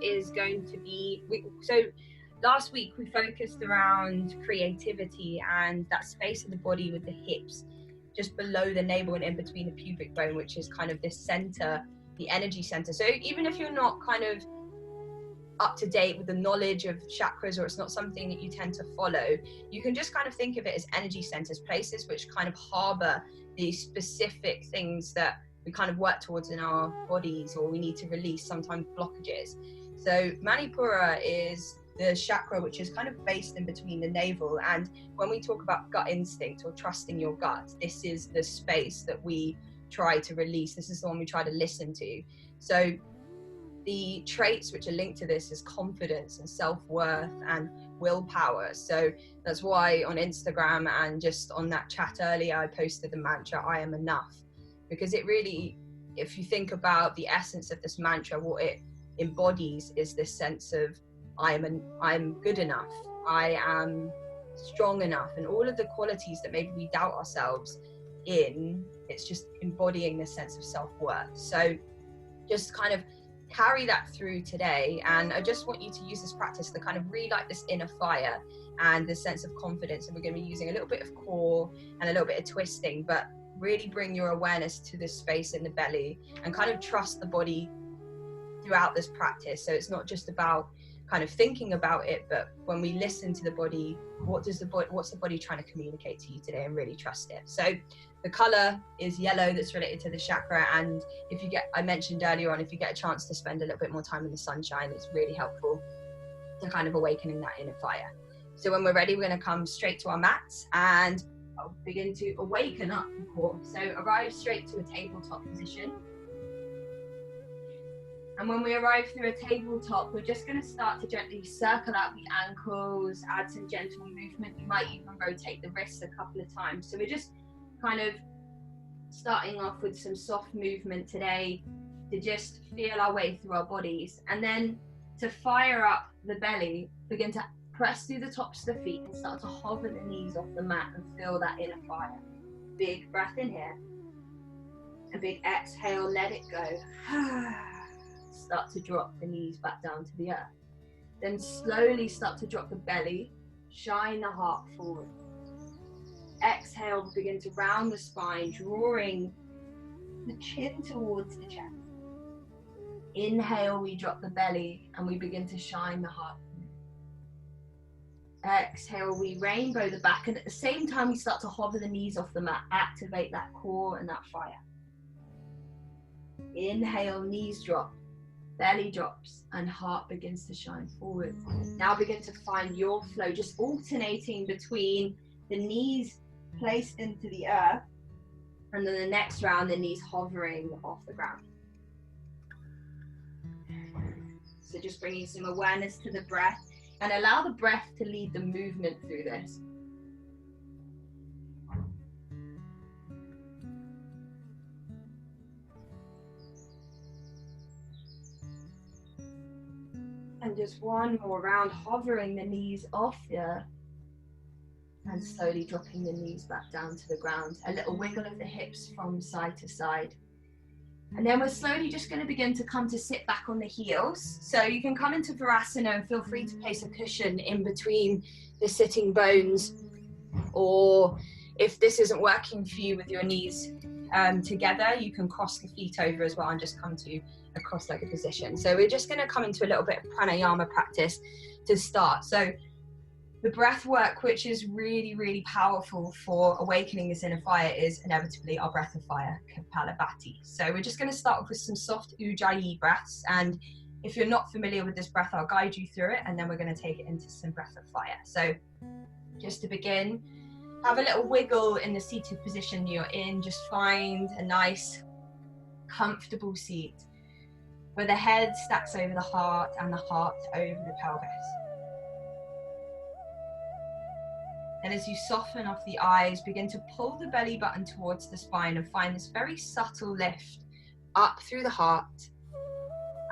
is going to be, so last week we focused around creativity and that space of the body with the hips just below the navel and in between the pubic bone, which is kind of this center, the energy center. So even if you're not kind of up to date with the knowledge of chakras, or it's not something that you tend to follow, you can just kind of think of it as energy centers, places which kind of harbor these specific things that we kind of work towards in our bodies, or we need to release, sometimes blockages. So Manipura is the chakra which is kind of based in between the navel, and when we talk about gut instinct or trusting your gut, this is the space that we try to release. This is the one we try to listen to. So the traits which are linked to this is confidence and self-worth and willpower. So that's why on Instagram and just on that chat earlier, I posted the mantra, I am enough, because it really, if you think about the essence of this mantra, what it embodies is this sense of I'm good enough, I am strong enough, and all of the qualities that maybe we doubt ourselves in, it's just embodying this sense of self-worth. So just kind of carry that through today, and I just want you to use this practice to kind of relight this inner fire and this sense of confidence. And we're going to be using a little bit of core and a little bit of twisting, but really bring your awareness to this space in the belly and kind of trust the body throughout this practice. So it's not just about kind of thinking about it, but when we listen to the body, what's the body trying to communicate to you today, and really trust it. So the color is yellow, that's related to the chakra. And if you get, I mentioned earlier on, if you get a chance to spend a little bit more time in the sunshine, it's really helpful to kind of awakening that inner fire. So when we're ready, we're going to come straight to our mats and I'll begin to awaken up the core. So arrive straight to a tabletop position. And when we arrive through a tabletop, we're just going to start to gently circle out the ankles, add some gentle movement. You might even rotate the wrists a couple of times. So we're just kind of starting off with some soft movement today to just feel our way through our bodies. And then to fire up the belly, begin to press through the tops of the feet and start to hover the knees off the mat and feel that inner fire. Big breath in here. A big exhale, let it go. Start to drop the knees back down to the earth. Then slowly start to drop the belly, shine the heart forward. Exhale, begin to round the spine, drawing the chin towards the chest. Inhale, we drop the belly and we begin to shine the heart forward. Exhale, we rainbow the back, and at the same time we start to hover the knees off the mat, activate that core and that fire. Inhale, knees drop. Belly drops and heart begins to shine forward. Now begin to find your flow, just alternating between the knees placed into the earth and then the next round, the knees hovering off the ground. So just bringing some awareness to the breath and allow the breath to lead the movement through this. And just one more round, hovering the knees off the earth and slowly dropping the knees back down to the ground. A little wiggle of the hips from side to side. And then we're slowly just going to begin to come to sit back on the heels. So you can come into Virasana and feel free to place a cushion in between the sitting bones. Or if this isn't working for you with your knees together, you can cross the feet over as well and just come to a cross-legged position. So we're just going to come into a little bit of pranayama practice to start. So the breath work, which is really, really powerful for awakening this inner fire, is inevitably our breath of fire, Kapalabhati. So we're just going to start off with some soft Ujjayi breaths. And if you're not familiar with this breath, I'll guide you through it, and then we're going to take it into some breath of fire. So just to begin, have a little wiggle in the seated position you're in. Just find a nice, comfortable seat where the head stacks over the heart and the heart over the pelvis. And as you soften off the eyes, begin to pull the belly button towards the spine and find this very subtle lift up through the heart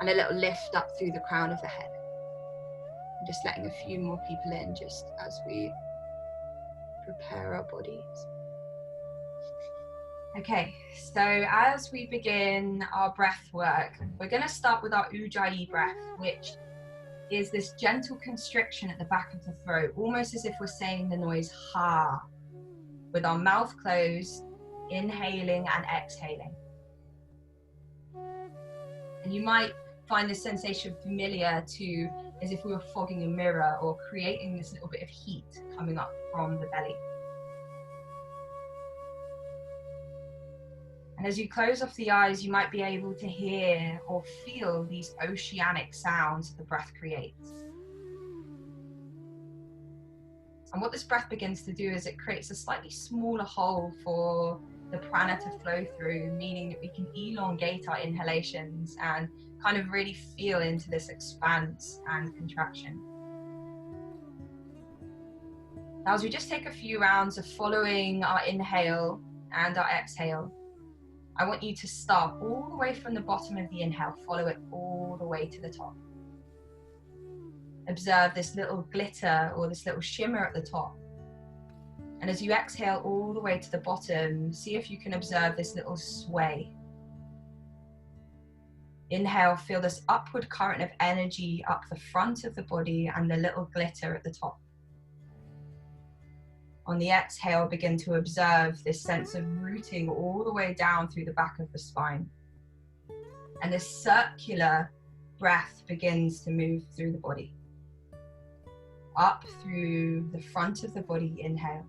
and a little lift up through the crown of the head. I'm just letting a few more people in just as we prepare our bodies. Okay, so as we begin our breath work, we're going to start with our Ujjayi breath, which is this gentle constriction at the back of the throat, almost as if we're saying the noise ha, with our mouth closed, inhaling and exhaling. And you might find this sensation familiar to as if we were fogging a mirror or creating this little bit of heat coming up from the belly. And as you close off the eyes, you might be able to hear or feel these oceanic sounds that the breath creates. And what this breath begins to do is it creates a slightly smaller hole for the prana to flow through, meaning that we can elongate our inhalations and kind of really feel into this expanse and contraction. Now, as we just take a few rounds of following our inhale and our exhale, I want you to start all the way from the bottom of the inhale, follow it all the way to the top. Observe this little glitter or this little shimmer at the top. And as you exhale all the way to the bottom, see if you can observe this little sway. Inhale, feel this upward current of energy up the front of the body and the little glitter at the top. On the exhale, begin to observe this sense of rooting all the way down through the back of the spine. And this circular breath begins to move through the body. Up through the front of the body, inhale.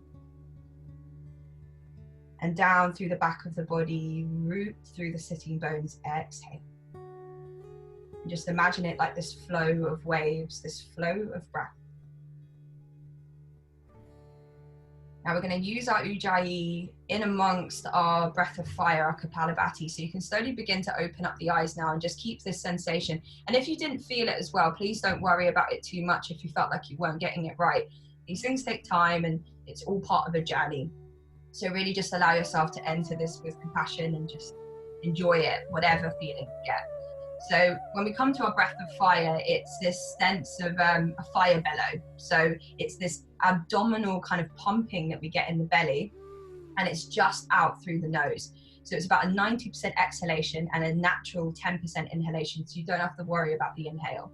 And down through the back of the body, root through the sitting bones, exhale. And just imagine it like this flow of waves, this flow of breath. Now we're going to use our Ujjayi in amongst our breath of fire, our Kapalabhati. So you can slowly begin to open up the eyes now and just keep this sensation. And if you didn't feel it as well, please don't worry about it too much if you felt like you weren't getting it right. These things take time and it's all part of a journey. So really just allow yourself to enter this with compassion and just enjoy it, whatever feeling you get. So when we come to our breath of fire, it's this sense of a fire bellow. So it's this abdominal kind of pumping that we get in the belly, and it's just out through the nose. So it's about a 90% exhalation and a natural 10% inhalation. So you don't have to worry about the inhale.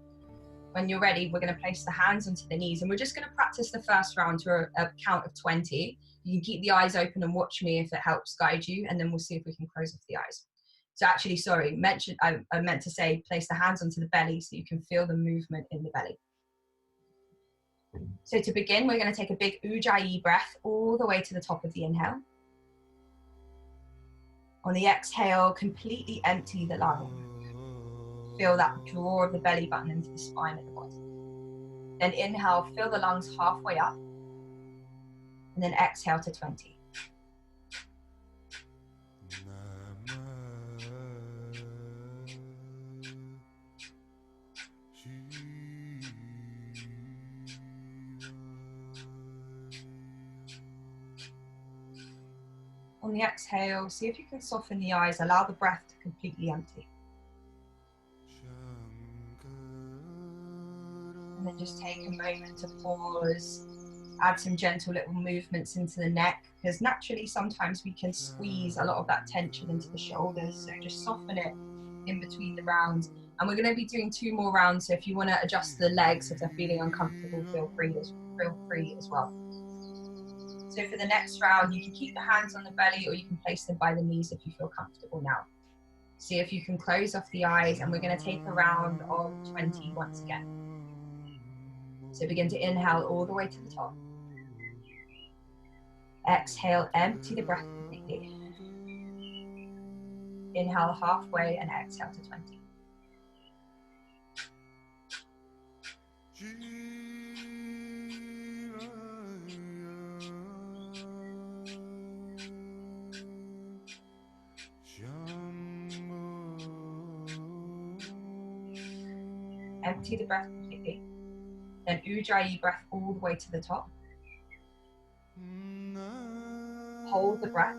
When you're ready, we're going to place the hands onto the knees, and we're just going to practice the first round to a count of 20. You can keep the eyes open and watch me if it helps guide you, and then we'll see if we can close off the eyes. So actually, sorry, I meant to say place the hands onto the belly so you can feel the movement in the belly. So to begin, we're going to take a big Ujjayi breath all the way to the top of the inhale. On the exhale, completely empty the lung. Feel that draw of the belly button into the spine at the bottom. Then inhale, fill the lungs halfway up. And then exhale to 20. On the exhale, see if you can soften the eyes, allow the breath to completely empty. And then just take a moment to pause, add some gentle little movements into the neck, because naturally sometimes we can squeeze a lot of that tension into the shoulders, so just soften it in between the rounds. And we're going to be doing 2 more rounds, so if you want to adjust the legs if they're feeling uncomfortable, feel free as well. So for the next round, you can keep the hands on the belly or you can place them by the knees if you feel comfortable now. See if you can close off the eyes, and we're going to take a round of 20 once again. So begin to inhale all the way to the top. Exhale, empty the breath completely. Inhale halfway and exhale to 20. Empty the breath completely. Then Ujjayi breath all the way to the top. Hold the breath.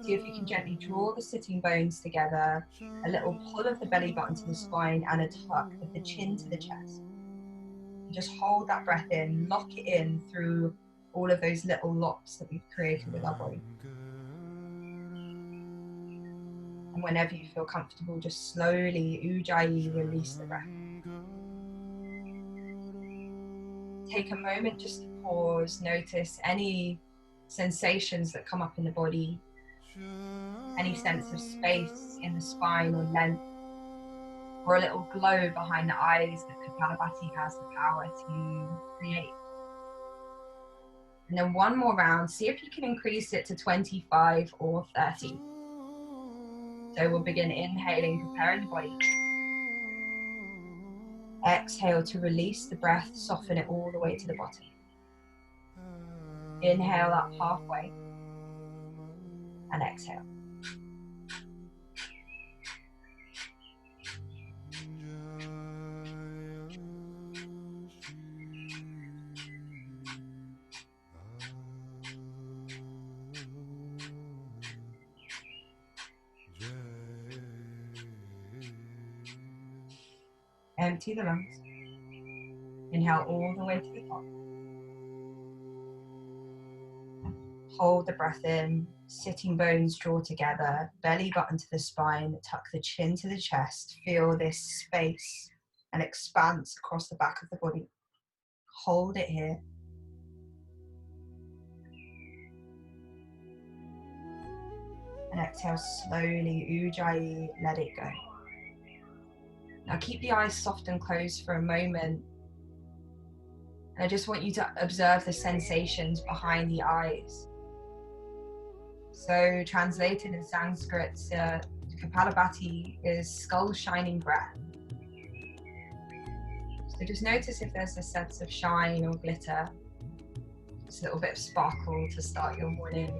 See if you can gently draw the sitting bones together, a little pull of the belly button to the spine and a tuck of the chin to the chest. And just hold that breath in, lock it in through all of those little locks that we've created with our body. And whenever you feel comfortable, just slowly, ujjayi, release the breath. Take a moment just to pause, notice any sensations that come up in the body, any sense of space in the spine or length, or a little glow behind the eyes that Kapalabhati has the power to create. And then one more round, see if you can increase it to 25 or 30. So we'll begin inhaling, preparing the body. Exhale to release the breath, soften it all the way to the bottom. Inhale up halfway and exhale. Empty the lungs. Inhale all the way to the top. Hold the breath in, sitting bones draw together, belly button to the spine, tuck the chin to the chest. Feel this space and expanse across the back of the body. Hold it here. And exhale slowly, ujjayi, let it go. Now keep the eyes soft and closed for a moment. And I just want you to observe the sensations behind the eyes. So translated in Sanskrit, Kapalabhati is skull shining breath. So just notice if there's a sense of shine or glitter, just a little bit of sparkle to start your morning.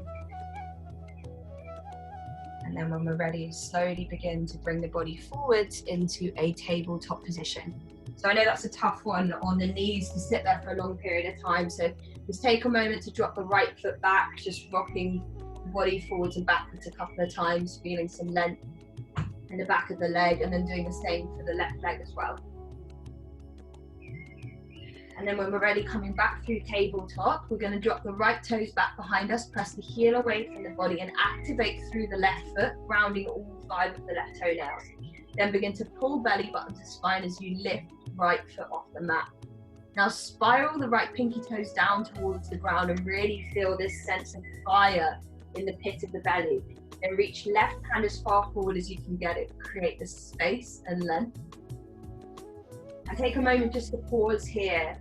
And then when we're ready, slowly begin to bring the body forwards into a tabletop position. So I know that's a tough one on the knees to sit there for a long period of time. So just take a moment to drop the right foot back, just rocking the body forwards and backwards a couple of times, feeling some length in the back of the leg, and then doing the same for the left leg as well. And then when we're ready, coming back through tabletop, we're going to drop the right toes back behind us, press the heel away from the body and activate through the left foot, rounding all 5 of the left toenails. Then begin to pull belly button to spine as you lift right foot off the mat. Now spiral the right pinky toes down towards the ground and really feel this sense of fire in the pit of the belly. Then reach left hand as far forward as you can get it. Create the space and length. And take a moment just to pause here.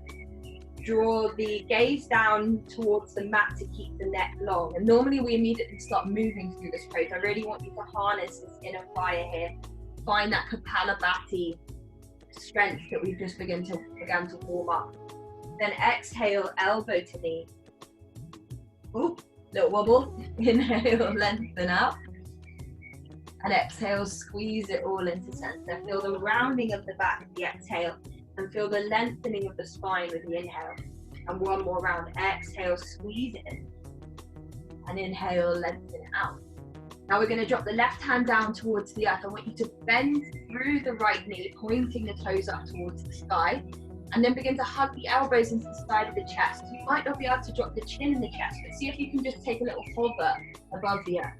Draw the gaze down towards the mat to keep the neck long. And normally we immediately start moving through this pose. I really want you to harness this inner fire here. Find that Kapalabhati strength that we've just began to warm up. Then exhale, elbow to knee. Oop, little wobble. Inhale, lengthen out. And exhale, squeeze it all into center. Feel the rounding of the back with the exhale. And feel the lengthening of the spine with the inhale. And one more round. Exhale, squeeze it in. And inhale, lengthen out. Now we're going to drop the left hand down towards the earth. I want you to bend through the right knee, pointing the toes up towards the sky. And then begin to hug the elbows into the side of the chest. You might not be able to drop the chin in the chest, but see if you can just take a little hover above the earth.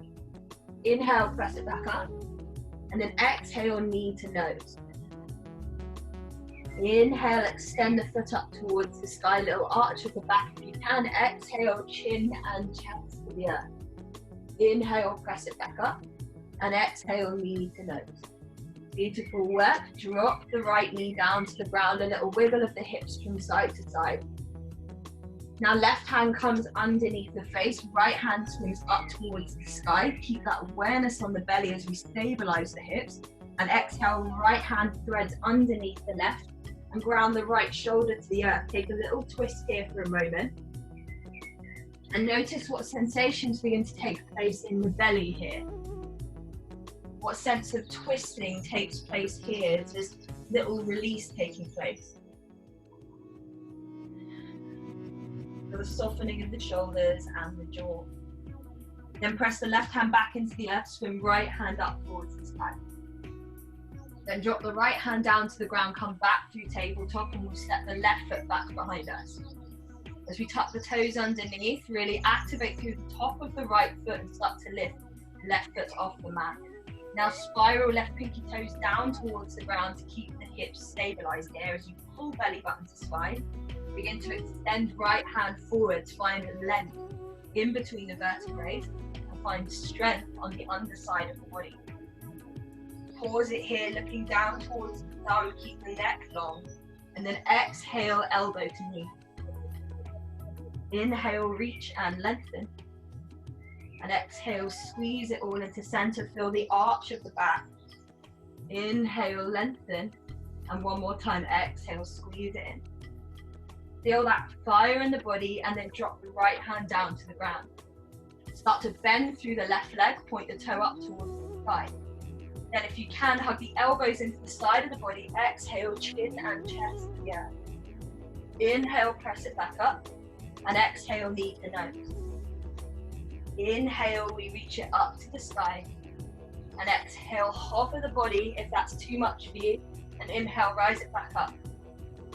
Inhale, press it back up. And then exhale, knee to nose. Inhale, extend the foot up towards the sky, little arch at the back if you can. Exhale, chin and chest to the earth. Inhale, press it back up. And exhale, knee to nose. Beautiful work. Drop the right knee down to the ground, a little wiggle of the hips from side to side. Now left hand comes underneath the face, right hand swings up towards the sky. Keep that awareness on the belly as we stabilize the hips. And exhale, right hand threads underneath the left and ground the right shoulder to the earth. Take a little twist here for a moment. And notice what sensations begin to take place in the belly here. What sense of twisting takes place here? Is this little release taking place? The softening of the shoulders and the jaw. Then press the left hand back into the earth, swim right hand up towards the sky. Then drop the right hand down to the ground, come back through tabletop, and we'll step the left foot back behind us. As we tuck the toes underneath, really activate through the top of the right foot and start to lift the left foot off the mat. Now spiral left pinky toes down towards the ground to keep the hips stabilized here as you pull belly button to spine. Begin to extend right hand forwards, find length in between the vertebrae and find strength on the underside of the body. Pause it here, looking down towards the thumb, keep the neck long, and then exhale, elbow to knee. Inhale, reach and lengthen. And exhale, squeeze it all into center, feel the arch of the back. Inhale, lengthen, and one more time, exhale, squeeze it in. Feel that fire in the body, and then drop the right hand down to the ground. Start to bend through the left leg, point the toe up towards the sky. Then if you can, hug the elbows into the side of the body, exhale, chin and chest together. Inhale, press it back up, and exhale, knee to nose. Inhale, we reach it up to the sky, and exhale, hover the body if that's too much for you, and inhale, rise it back up.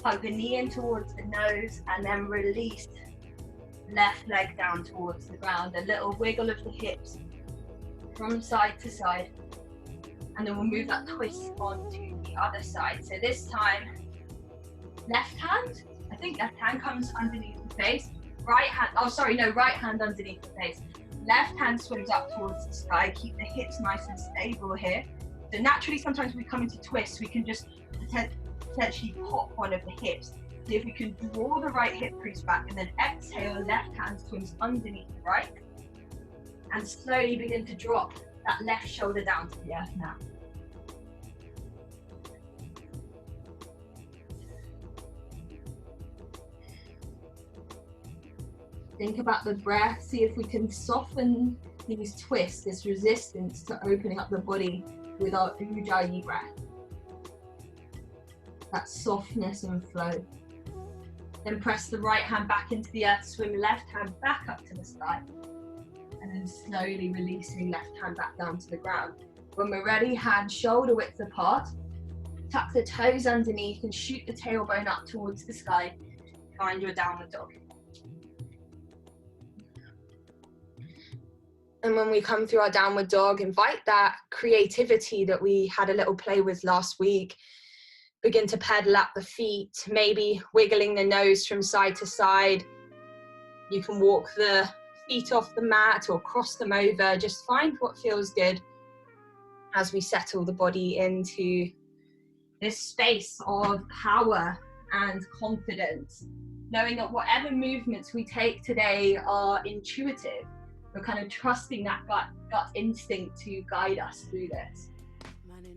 Hug the knee in towards the nose, and then release left leg down towards the ground. A little wiggle of the hips from side to side, and then we'll move that twist onto the other side. So this time, left hand, I think left hand comes underneath the face, right hand, right hand underneath the face. Left hand swims up towards the sky, keep the hips nice and stable here. So naturally, sometimes we come into twists, we can just potentially pop one of the hips. So if we can draw the right hip crease back and then exhale, left hand swims underneath the right, and slowly begin to drop that left shoulder down to the earth now. Think about the breath, see if we can soften these twists, this resistance to opening up the body with our Ujjayi breath. That softness and flow. Then press the right hand back into the earth, swim left hand back up to the sky, and then slowly releasing left hand back down to the ground. When we're ready, hands shoulder width apart, tuck the toes underneath and shoot the tailbone up towards the sky. Find your downward dog. And when we come through our downward dog, invite that creativity that we had a little play with last week. Begin to pedal up the feet, maybe wiggling the nose from side to side. You can walk the feet off the mat or cross them over. Just find what feels good as we settle the body into this space of power and confidence, knowing that whatever movements we take today are intuitive. We're kind of trusting that gut instinct to guide us through this.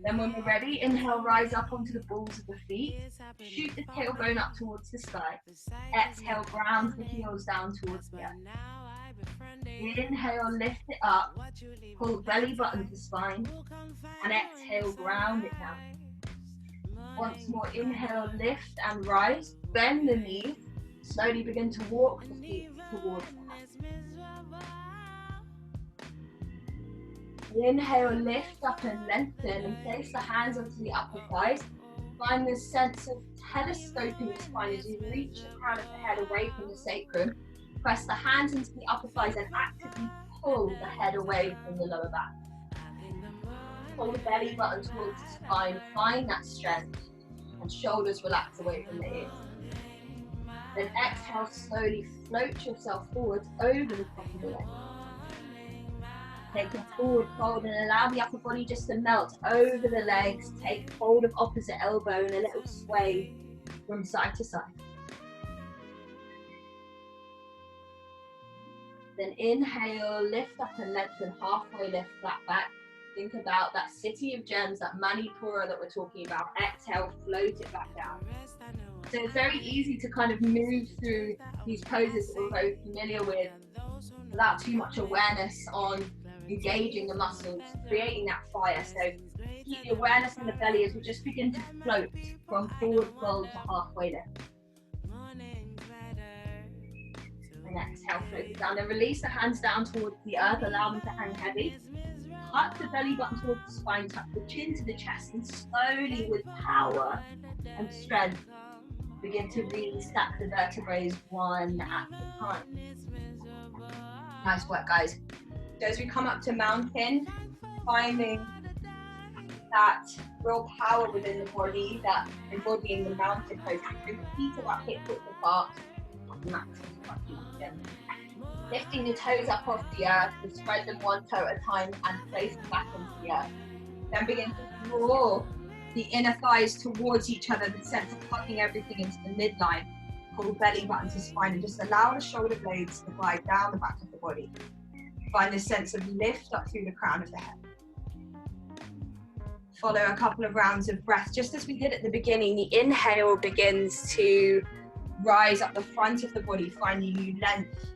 Then when we're ready, inhale, rise up onto the balls of the feet. Shoot the tailbone up towards the sky. Exhale, ground the heels down towards the earth. Inhale, lift it up. Pull belly button to spine. And exhale, ground it down. Once more, inhale, lift and rise. Bend the knee. Slowly begin to walk the feet towards the hands. Inhale, lift up and lengthen and place the hands onto the upper thighs. Find this sense of telescoping the spine as you reach the crown of the head away from the sacrum. Press the hands into the upper thighs and actively pull the head away from the lower back. Pull the belly button towards the spine. Find that strength and shoulders relax away from the ears. Then exhale, slowly float yourself forwards over the top of the leg. Take a forward fold and allow the upper body just to melt over the legs. Take hold of opposite elbow and a little sway from side to side. Then inhale, lift up and lengthen, halfway lift, flat back. Think about that city of gems, that Manipura that we're talking about. Exhale, float it back down. So it's very easy to kind of move through these poses that we're very familiar with without too much awareness on engaging the muscles, creating that fire. So keep the awareness in the belly as we just begin to float from forward fold to halfway lift. And exhale, float it down. Then release the hands down towards the earth, allow them to hang heavy. Tuck the belly button towards the spine, tuck the chin to the chest, and slowly with power and strength, begin to really stack the vertebrae one at a time. Nice work, guys. So as we come up to mountain, finding that real power within the body, that embodying the mountain pose. Bring the feet about hip width apart, lifting the toes up off the earth, and spread them one toe at a time and place them back into the earth. Then begin to draw the inner thighs towards each other, the sense of hugging everything into the midline. Pull belly button to spine and just allow the shoulder blades to glide down the back of the body. Find this sense of lift up through the crown of the head. Follow a couple of rounds of breath. Just as we did at the beginning, the inhale begins to rise up the front of the body, finding new length.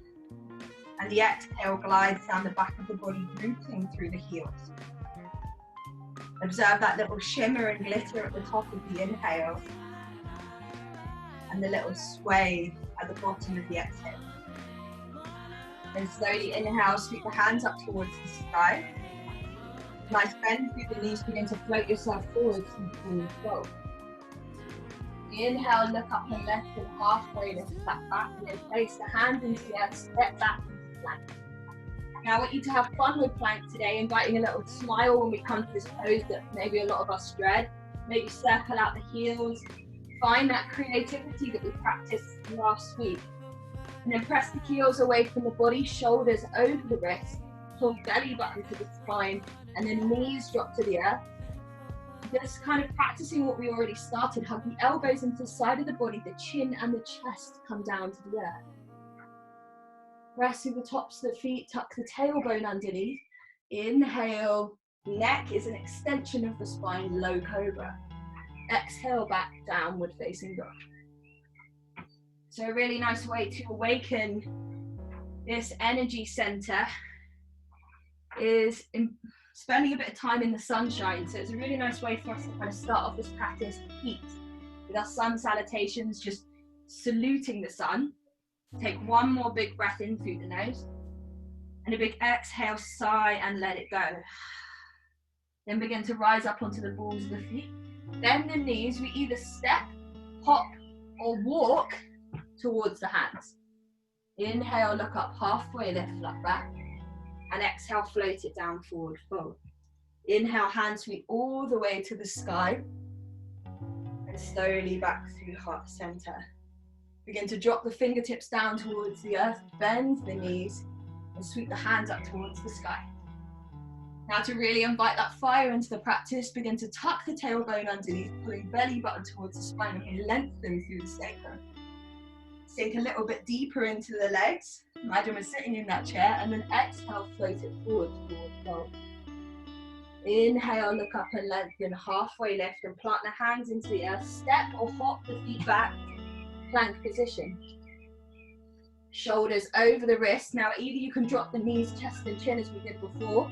And the exhale glides down the back of the body, rooting through the heels. Observe that little shimmer and glitter at the top of the inhale and the little sway at the bottom of the exhale. Then slowly inhale, sweep the hands up towards the sky. Nice bend through the knees, begin to float yourself forwards and forward fold. Inhale, look up and left and halfway lift that back, and then place the hands into the earth, step back into plank. Now I want you to have fun with plank today, inviting a little smile when we come to this pose that maybe a lot of us dread. Maybe circle out the heels, find that creativity that we practiced last week. And then press the heels away from the body, shoulders over the wrist, pull belly button to the spine, and then knees drop to the earth. Just kind of practicing what we already started. Hug the elbows into the side of the body, the chin and the chest come down to the earth. Press through the tops of the feet, tuck the tailbone underneath. Inhale, neck is an extension of the spine, low cobra. Exhale, back, downward facing dog. So a really nice way to awaken this energy center is spending a bit of time in the sunshine. So it's a really nice way for us to kind of start off this practice heat with our sun salutations, just saluting the sun. Take one more big breath in through the nose and a big exhale, sigh and let it go. Then begin to rise up onto the balls of the feet. Bend the knees. We either step, hop or walk towards the hands. Inhale, look up, halfway lift, flat back. And exhale, float it down, forward fold. Inhale, hands sweep all the way to the sky. And slowly back through heart center. Begin to drop the fingertips down towards the earth, bend the knees, and sweep the hands up towards the sky. Now to really invite that fire into the practice, begin to tuck the tailbone underneath, pulling belly button towards the spine, and lengthen through the sacrum. Sink a little bit deeper into the legs. Imagine we're sitting in that chair, and then exhale, float it forward, fold. Inhale, look up and lengthen, halfway lift, and plant the hands into the earth. Step or hop the feet back, plank position. Shoulders over the wrists. Now either you can drop the knees, chest and chin as we did before,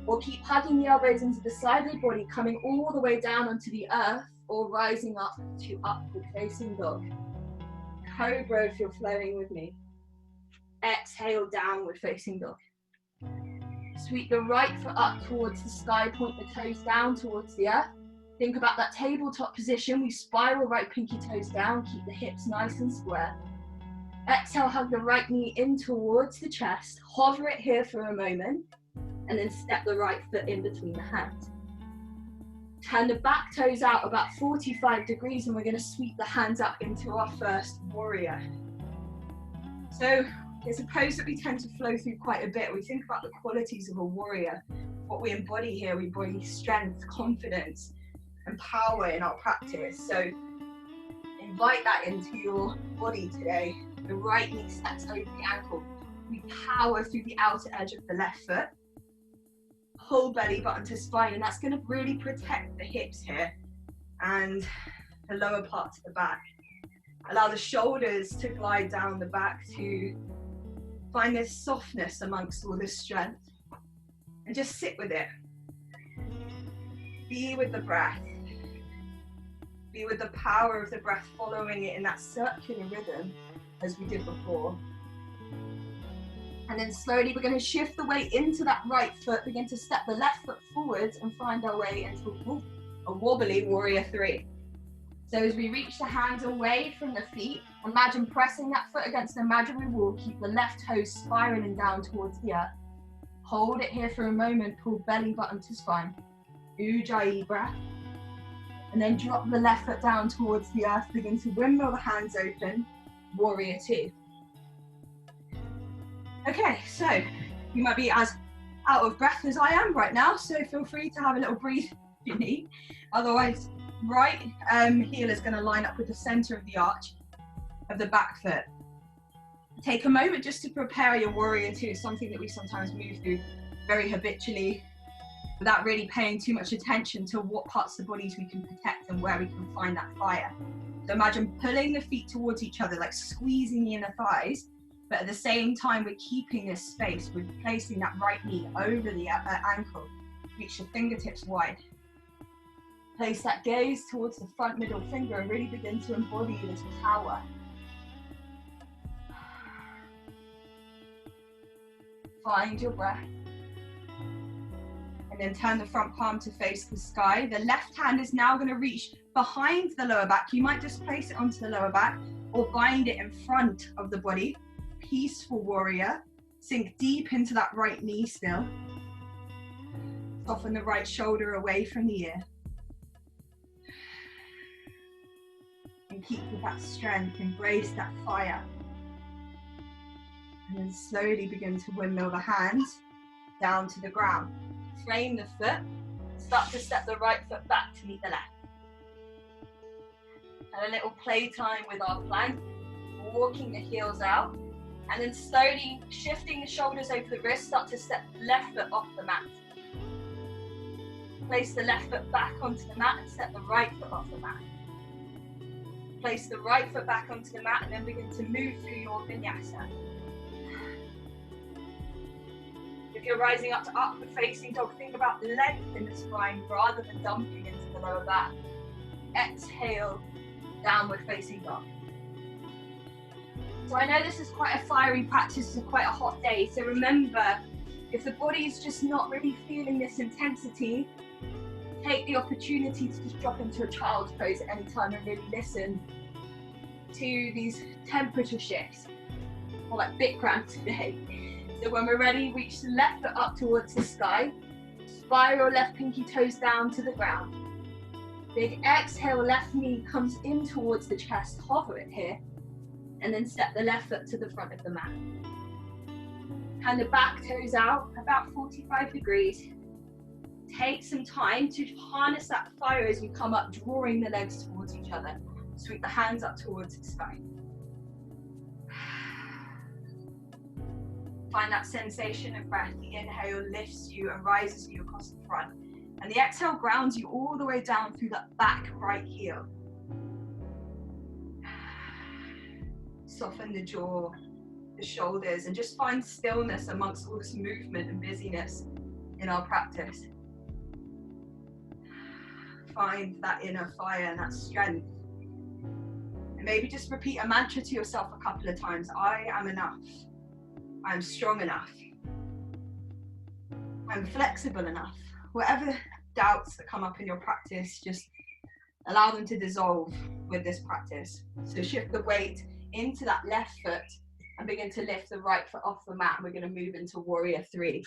or keep hugging the elbows into the side of the body, coming all the way down onto the earth, or rising up to upward facing dog. Cobra if you're flowing with me. Exhale, downward facing dog. Sweep the right foot up towards the sky, point the toes down towards the earth. Think about that tabletop position. We spiral right pinky toes down, keep the hips nice and square. Exhale, hug the right knee in towards the chest, hover it here for a moment, and then step the right foot in between the hands. Turn the back toes out about 45 degrees, and we're going to sweep the hands up into our first warrior. So it's a pose that we tend to flow through quite a bit. We think about the qualities of a warrior. What we embody here, we embody strength, confidence, and power in our practice. So invite that into your body today. The right knee steps over the ankle. We power through the outer edge of the left foot. Pull belly button to spine, and that's going to really protect the hips here and the lower parts of the back. Allow the shoulders to glide down the back to find this softness amongst all this strength, and just sit with it. Be with the breath. Be with the power of the breath, following it in that circular rhythm as we did before. And then slowly we're going to shift the weight into that right foot, begin to step the left foot forwards and find our way into a wobbly warrior three. So as we reach the hands away from the feet, imagine pressing that foot against an imaginary wall, keep the left toes spiraling down towards the earth. Hold it here for a moment, pull belly button to spine. Ujjayi breath. And then drop the left foot down towards the earth. Begin to windmill the hands open. Warrior two. Okay, so you might be as out of breath as I am right now, so feel free to have a little breathe if you need. Otherwise, right heel is going to line up with the center of the arch of the back foot. Take a moment just to prepare your warrior two, something that we sometimes move through very habitually without really paying too much attention to what parts of the bodies we can protect and where we can find that fire. So imagine pulling the feet towards each other, like squeezing the inner thighs, but at the same time we're keeping this space. We're placing that right knee over the ankle. Reach the fingertips wide. Place that gaze towards the front middle finger and really begin to embody this power. Find your breath. And then turn the front palm to face the sky. The left hand is now going to reach behind the lower back. You might just place it onto the lower back or bind it in front of the body. Peaceful warrior. Sink deep into that right knee still. Soften the right shoulder away from the ear. And keep with that strength. Embrace that fire. And then slowly begin to windmill the hands down to the ground. Frame the foot. Start to step the right foot back to meet the left. And a little playtime with our plank. Walking the heels out. And then slowly shifting the shoulders over the wrist. Start to step the left foot off the mat. Place the left foot back onto the mat and step the right foot off the mat. Place the right foot back onto the mat and then begin to move through your vinyasa. If you're rising up to upward facing dog, think about length in the spine rather than dumping into the lower back. Exhale, downward facing dog. So I know this is quite a fiery practice, it's quite a hot day, so remember, if the body is just not really feeling this intensity, take the opportunity to just drop into a child's pose at any time and really listen to these temperature shifts, or like Bikram today. So when we're ready, reach the left foot up towards the sky, spiral left pinky toes down to the ground. Big exhale, left knee comes in towards the chest, hover it here, and then step the left foot to the front of the mat. Hand the back toes out, about 45 degrees. Take some time to harness that fire as you come up, drawing the legs towards each other. Sweep the hands up towards the sky. Find that sensation of breath. The inhale lifts you and rises you across the front. And the exhale grounds you all the way down through that back right heel. Soften the jaw, the shoulders, and just find stillness amongst all this movement and busyness in our practice. Find that inner fire and that strength. And maybe just repeat a mantra to yourself a couple of times. I am enough. I'm strong enough. I'm flexible enough. Whatever doubts that come up in your practice, just allow them to dissolve with this practice. So shift the weight into that left foot and begin to lift the right foot off the mat. We're going to move into warrior three.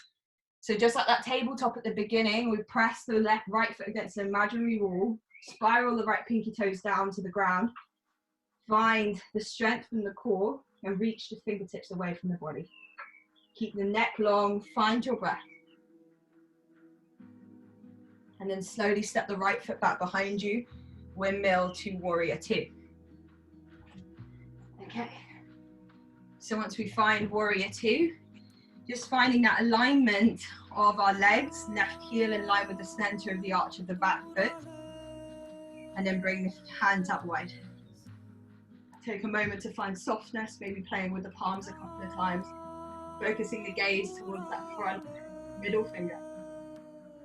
So just like that tabletop at the beginning, we press the right foot against an imaginary wall, spiral the right pinky toes down to the ground, find the strength from the core and reach the fingertips away from the body. Keep the neck long, find your breath. And then slowly step the right foot back behind you, windmill to warrior two. Okay, so once we find warrior two, just finding that alignment of our legs, left heel in line with the center of the arch of the back foot, and then bring the hands up wide. Take a moment to find softness, maybe playing with the palms a couple of times, focusing the gaze towards that front middle finger.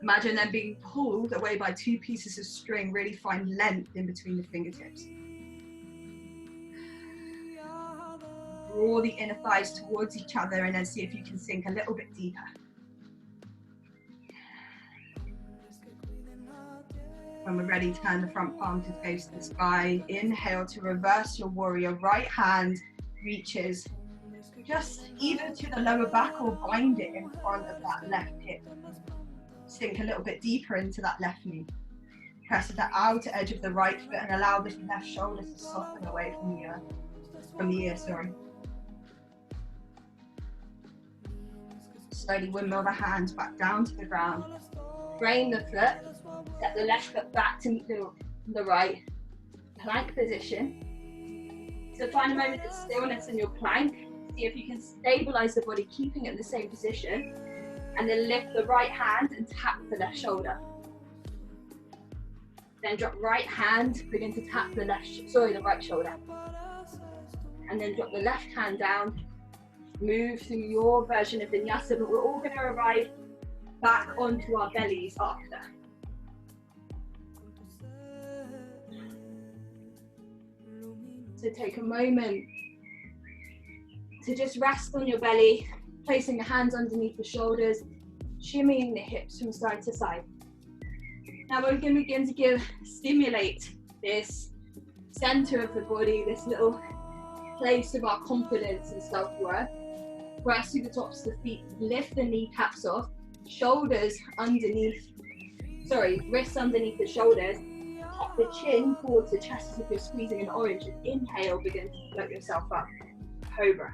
Imagine them being pulled away by two pieces of string, really find length in between the fingertips. Draw the inner thighs towards each other and then see if you can sink a little bit deeper. When we're ready, turn the front palm to face the sky. Inhale to reverse your warrior. Right hand reaches just either to the lower back or bind it in front of that left hip. sink a little bit deeper into that left knee. Press at the outer edge of the right foot and allow this left shoulder to soften away from the ear, sorry. Slowly windmill the hands back down to the ground. Frame the foot, step the left foot back to meet the right. Plank position. So find a moment of stillness in your plank. See if you can stabilize the body, keeping it in the same position. And then lift the right hand and tap the left shoulder. Then drop right hand, begin to tap the right shoulder. And then drop the left hand down. Move through your version of vinyasa, but we're all going to arrive back onto our bellies after. So take a moment to just rest on your belly, placing the hands underneath the shoulders, shimmying the hips from side to side. Now we're going to begin to stimulate this center of the body, this little place of our confidence and self-worth. Press through the tops of the feet, lift the kneecaps off, wrists underneath the shoulders, pop the chin towards the chest as if you're squeezing an orange, and inhale, begin to float yourself up, cobra.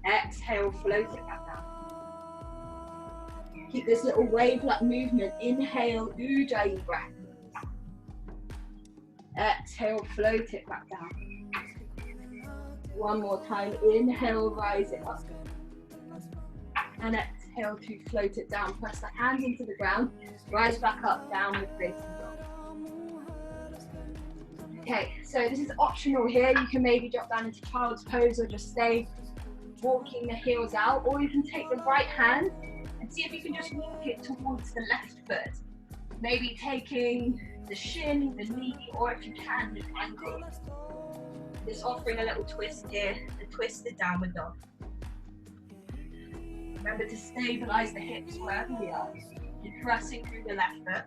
Exhale, float it back down. Keep this little wave-like movement, inhale, Ujjayi breath. Exhale, float it back down. One more time, inhale, rise it up. And exhale to float it down. Press the hands into the ground, rise back up, downward facing dog. Okay, so this is optional here. You can maybe drop down into child's pose or just stay walking the heels out, or you can take the right hand and see if you can just walk it towards the left foot. Maybe taking the shin, the knee, or if you can, the ankle. Just offering a little twist here, the twisted downward dog. Remember to stabilize the hips wherever we are. You're pressing through the left foot.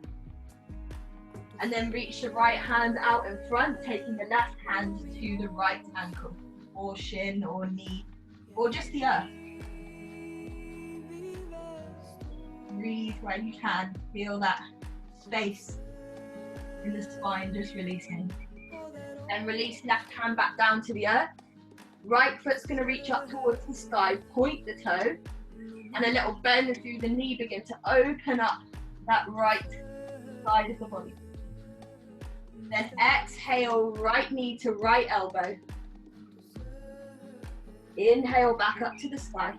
And then reach the right hand out in front, taking the left hand to the right ankle, or shin, or knee, or just the earth. Breathe where you can. Feel that space in the spine, just releasing. Then release left hand back down to the earth. Right foot's going to reach up towards the sky, point the toe, and a little bend through the knee, begin to open up that right side of the body. Then exhale, right knee to right elbow. Inhale back up to the sky.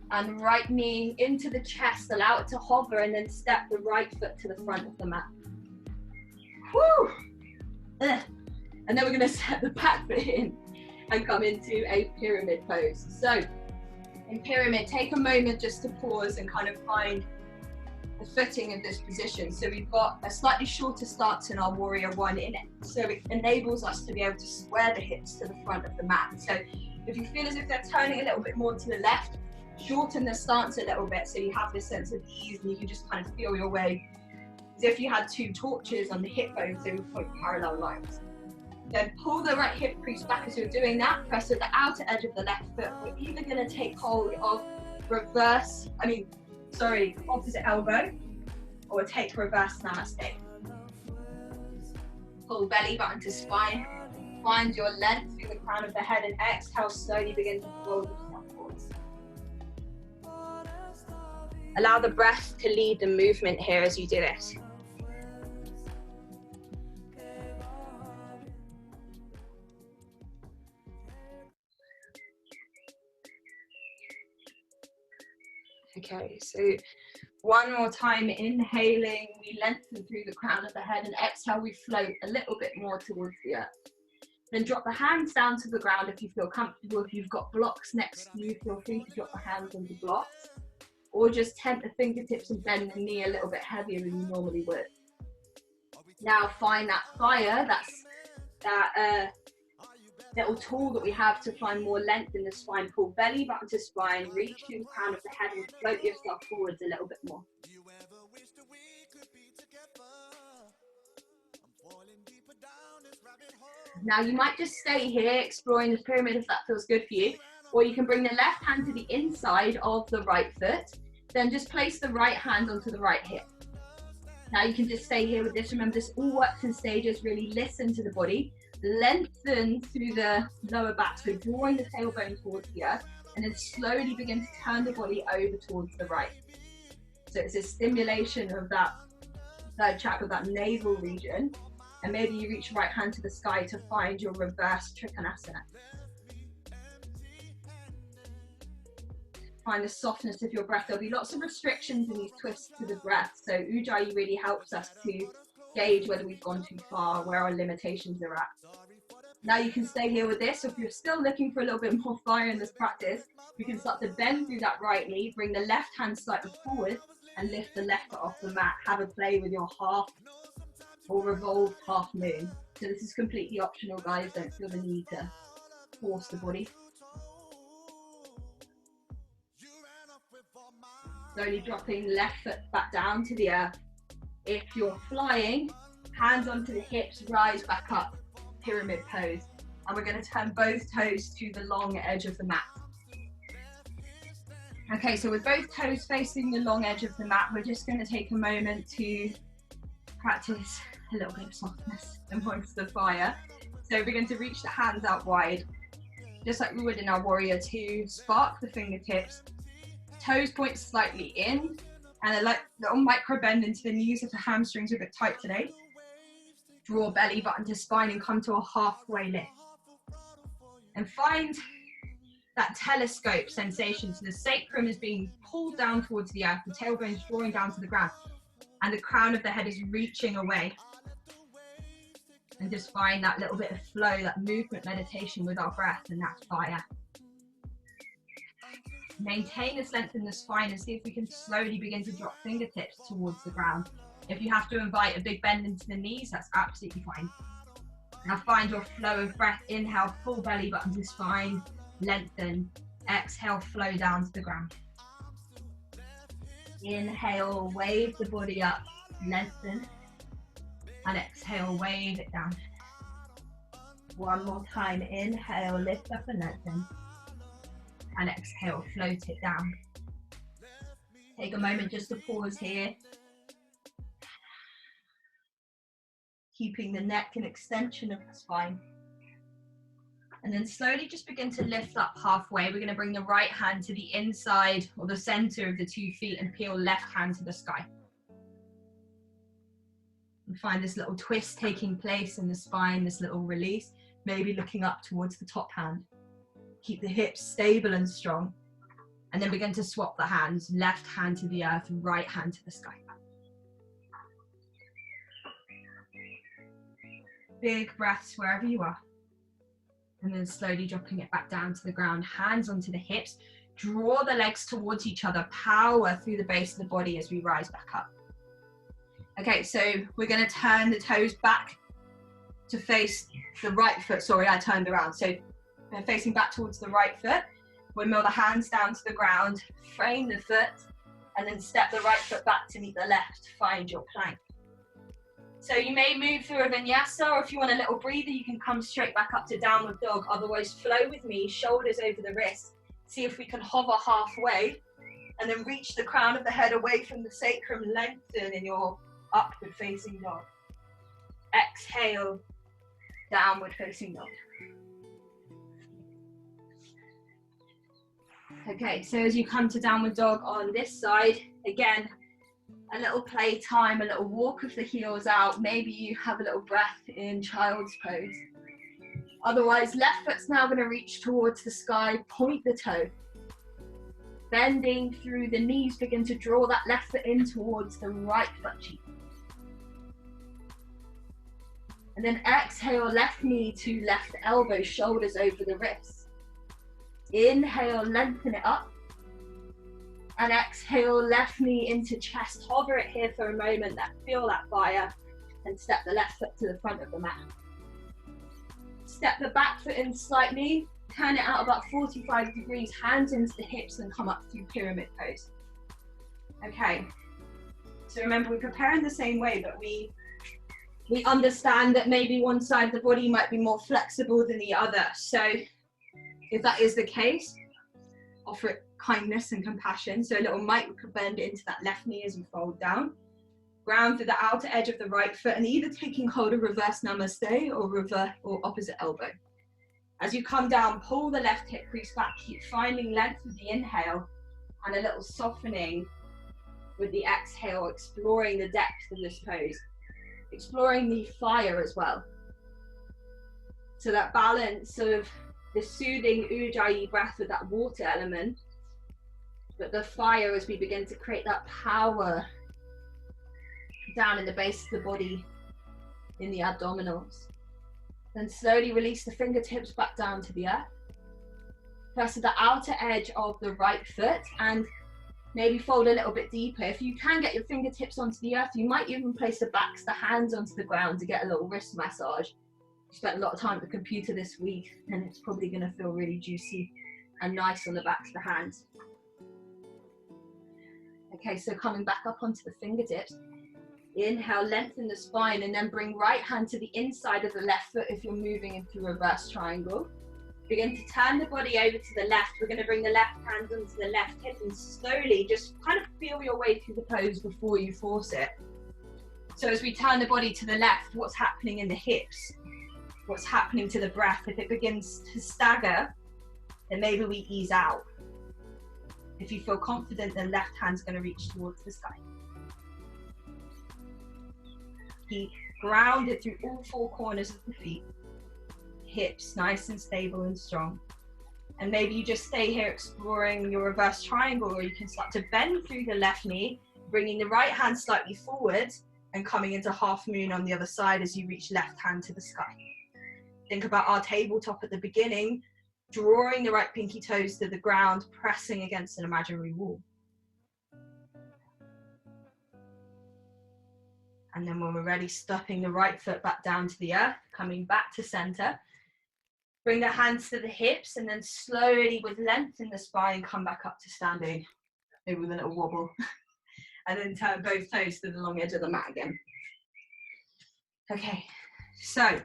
And right knee into the chest, allow it to hover, and then step the right foot to the front of the mat. Woo! And then we're going to set the back foot in and come into a pyramid pose. So in pyramid, take a moment just to pause and kind of find the footing of this position. So we've got a slightly shorter stance in our warrior one in it, so it enables us to be able to square the hips to the front of the mat. So if you feel as if they're turning a little bit more to the left, shorten the stance a little bit so you have this sense of ease and you can just kind of feel your way as if you had two torches on the hip bones, they would point parallel lines. Then pull the right hip crease back as you're doing that, press at the outer edge of the left foot. We're either going to take hold of opposite elbow, or take reverse namaste. Pull belly button to spine, find your length through the crown of the head, and exhale, slowly begin to fold yourself forwards. Allow the breath to lead the movement here as you do this. Okay, so one more time, inhaling, we lengthen through the crown of the head, and exhale, we float a little bit more towards the earth. Then drop the hands down to the ground if you feel comfortable. If you've got blocks next to you, feel free to drop the hands onto blocks, or just tent the fingertips and bend the knee a little bit heavier than you normally would. Now find that fire, that's that little tool that we have to find more length in the spine. Pull belly button to spine, reach through the crown of the head and float yourself forwards a little bit more. Now you might just stay here exploring the pyramid if that feels good for you, or you can bring the left hand to the inside of the right foot Then just place the right hand onto the right hip. Now you can just stay here with this. Remember, this all works in stages. Really listen to the body. Lengthen through the lower back, so drawing the tailbone towards the earth, and then slowly begin to turn the body over towards the right. So it's a stimulation of that third chakra, that navel region. And maybe you reach right hand to the sky to find your reverse Trikonasana. Find the softness of your breath. There'll be lots of restrictions in these twists to the breath. So Ujjayi really helps us to gauge whether we've gone too far, where our limitations are at. Now you can stay here with this. So if you're still looking for a little bit more fire in this practice, you can start to bend through that right knee, bring the left hand slightly forward and lift the left foot off the mat. Have a play with your half or revolved half moon. So this is completely optional, guys. Don't feel the need to force the body. Slowly dropping left foot back down to the earth. If you're flying, hands onto the hips, rise back up, pyramid pose. And we're going to turn both toes to the long edge of the mat. Okay, so with both toes facing the long edge of the mat, we're just going to take a moment to practice a little bit of softness amongst the fire. So we're going to reach the hands out wide, just like we would in our warrior two. Spark the fingertips, toes point slightly in, and a little micro bend into the knees if the hamstrings are a bit tight today. Draw belly button to spine and come to a halfway lift. And find that telescope sensation. So the sacrum is being pulled down towards the earth, the tailbone is drawing down to the ground, and the crown of the head is reaching away. And just find that little bit of flow, that movement meditation with our breath, and that's fire. Maintain this length in the spine and see if we can slowly begin to drop fingertips towards the ground. If you have to invite a big bend into the knees, that's absolutely fine. Now find your flow of breath. Inhale, full belly button to spine, lengthen. Exhale, flow down to the ground. Inhale, wave the body up, lengthen. And exhale, wave it down. One more time, inhale, lift up and lengthen. And exhale, float it down. Take a moment just to pause here. Keeping the neck an extension of the spine. And then slowly just begin to lift up halfway. We're going to bring the right hand to the inside or the center of the 2 feet and peel left hand to the sky. And find this little twist taking place in the spine, this little release, maybe looking up towards the top hand. Keep the hips stable and strong. And then begin to swap the hands, left hand to the earth, right hand to the sky. Big breaths wherever you are. And then slowly dropping it back down to the ground, hands onto the hips. Draw the legs towards each other, power through the base of the body as we rise back up. Okay, so we're going to turn the toes back to face the right foot. Sorry, I turned around. So we're facing back towards the right foot. We'll mill the hands down to the ground, frame the foot, and then step the right foot back to meet the left. Find your plank. So you may move through a vinyasa, or if you want a little breather, you can come straight back up to downward dog. Otherwise, flow with me, shoulders over the wrists. See if we can hover halfway, and then reach the crown of the head away from the sacrum, lengthen in your upward facing dog. Exhale, downward facing dog. Okay, so as you come to downward dog on this side, again, a little play time, a little walk of the heels out. Maybe you have a little breath in child's pose. Otherwise, left foot's now going to reach towards the sky, point the toe. Bending through the knees, begin to draw that left foot in towards the right butt cheek. And then exhale, left knee to left elbow, shoulders over the wrists. Inhale, lengthen it up. And exhale, left knee into chest. Hover it here for a moment, feel that fire. And step the left foot to the front of the mat. Step the back foot in slightly. Turn it out about 45 degrees, hands into the hips and come up through pyramid pose. Okay, so remember we prepare in the same way, but we understand that maybe one side of the body might be more flexible than the other. So if that is the case, offer it kindness and compassion. So a little micro bend into that left knee as you fold down. Ground through the outer edge of the right foot and either taking hold of reverse namaste or reverse or opposite elbow. As you come down, pull the left hip crease back, keep finding length with the inhale and a little softening with the exhale, exploring the depth of this pose, exploring the fire as well. So that balance of the soothing ujjayi breath with that water element, but the fire as we begin to create that power down in the base of the body, in the abdominals. Then slowly release the fingertips back down to the earth. Press to the outer edge of the right foot and maybe fold a little bit deeper. If you can get your fingertips onto the earth, you might even place the backs, the hands onto the ground to get a little wrist massage. Spent a lot of time at the computer this week and it's probably going to feel really juicy and nice on the backs of the hands. Okay, so coming back up onto the fingertips, inhale, lengthen the spine and then bring right hand to the inside of the left foot if you're moving into reverse triangle. Begin to turn the body over to the left. We're going to bring the left hand onto the left hip and slowly just kind of feel your way through the pose before you force it. So as we turn the body to the left, what's happening in the hips? What's happening to the breath? If it begins to stagger, then maybe we ease out. If you feel confident, the left hand's going to reach towards the sky. Keep grounded through all four corners of the feet. Hips nice and stable and strong. And maybe you just stay here exploring your reverse triangle, or you can start to bend through the left knee, bringing the right hand slightly forward and coming into half moon on the other side as you reach left hand to the sky. Think about our tabletop at the beginning, drawing the right pinky toes to the ground, pressing against an imaginary wall. And then when we're ready, stepping the right foot back down to the earth, coming back to center. Bring the hands to the hips and then slowly with length in the spine, come back up to standing, maybe with a little wobble. And then turn both toes to the long edge of the mat again. Okay, so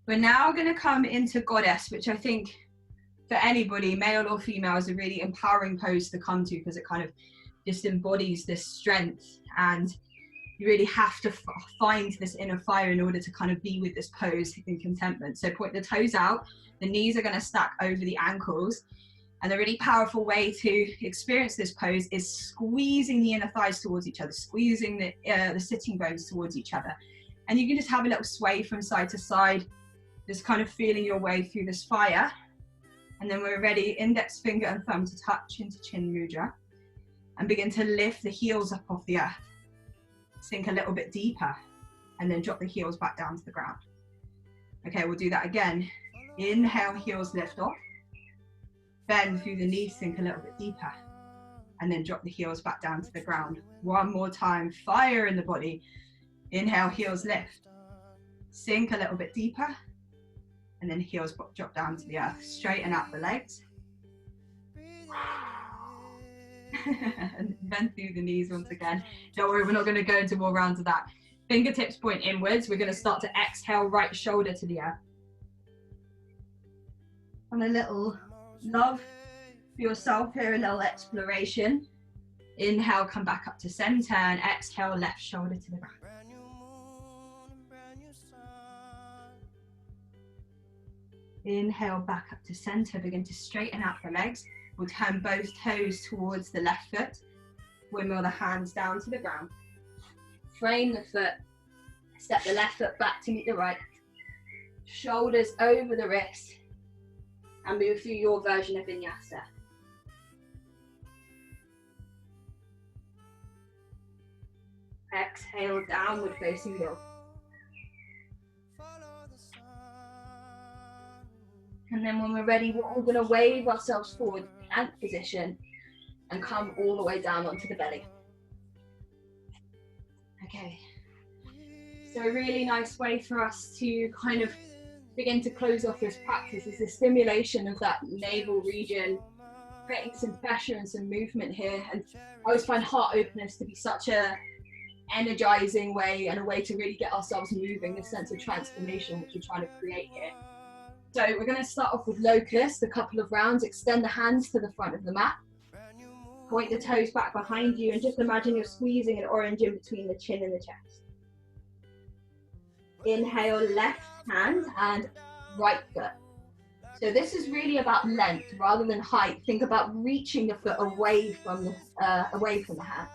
we're now going to come into Goddess, which I think for anybody, male or female, is a really empowering pose to come to because it kind of just embodies this strength, and you really have to find this inner fire in order to kind of be with this pose in contentment. So point the toes out, the knees are going to stack over the ankles, and a really powerful way to experience this pose is squeezing the inner thighs towards each other, squeezing the sitting bones towards each other. And you can just have a little sway from side to side, just kind of feeling your way through this fire. And then we're ready, index finger and thumb to touch into Chin Mudra, and begin to lift the heels up off the earth. Sink a little bit deeper, and then drop the heels back down to the ground. Okay, we'll do that again. Inhale, heels lift off. Bend through the knees, sink a little bit deeper, and then drop the heels back down to the ground. One more time, fire in the body. Inhale, heels lift. Sink a little bit deeper, and then heels drop down to the earth. Straighten out the legs. And bend through the knees once again. Don't worry, we're not going to go into more rounds of that. Fingertips point inwards. We're going to start to exhale, right shoulder to the earth. And a little love for yourself here, a little exploration. Inhale, come back up to center, and exhale, left shoulder to the ground. Inhale, back up to center, begin to straighten out the legs. We'll turn both toes towards the left foot. Windmill the hands down to the ground. Frame the foot. Step the left foot back to meet the right. Shoulders over the wrist. And move through your version of Vinyasa. Exhale, downward facing dog. And then when we're ready, we're all going to wave ourselves forward, ant position, and come all the way down onto the belly. Okay. So a really nice way for us to kind of begin to close off this practice is the stimulation of that navel region, creating some pressure and some movement here. And I always find heart openness to be such a energizing way, and a way to really get ourselves moving, this sense of transformation which we're trying to create here. So we're going to start off with locust, a couple of rounds. Extend the hands to the front of the mat. Point the toes back behind you and just imagine you're squeezing an orange in between the chin and the chest. Inhale, left hand and right foot. So this is really about length rather than height. Think about reaching the foot away from the hand.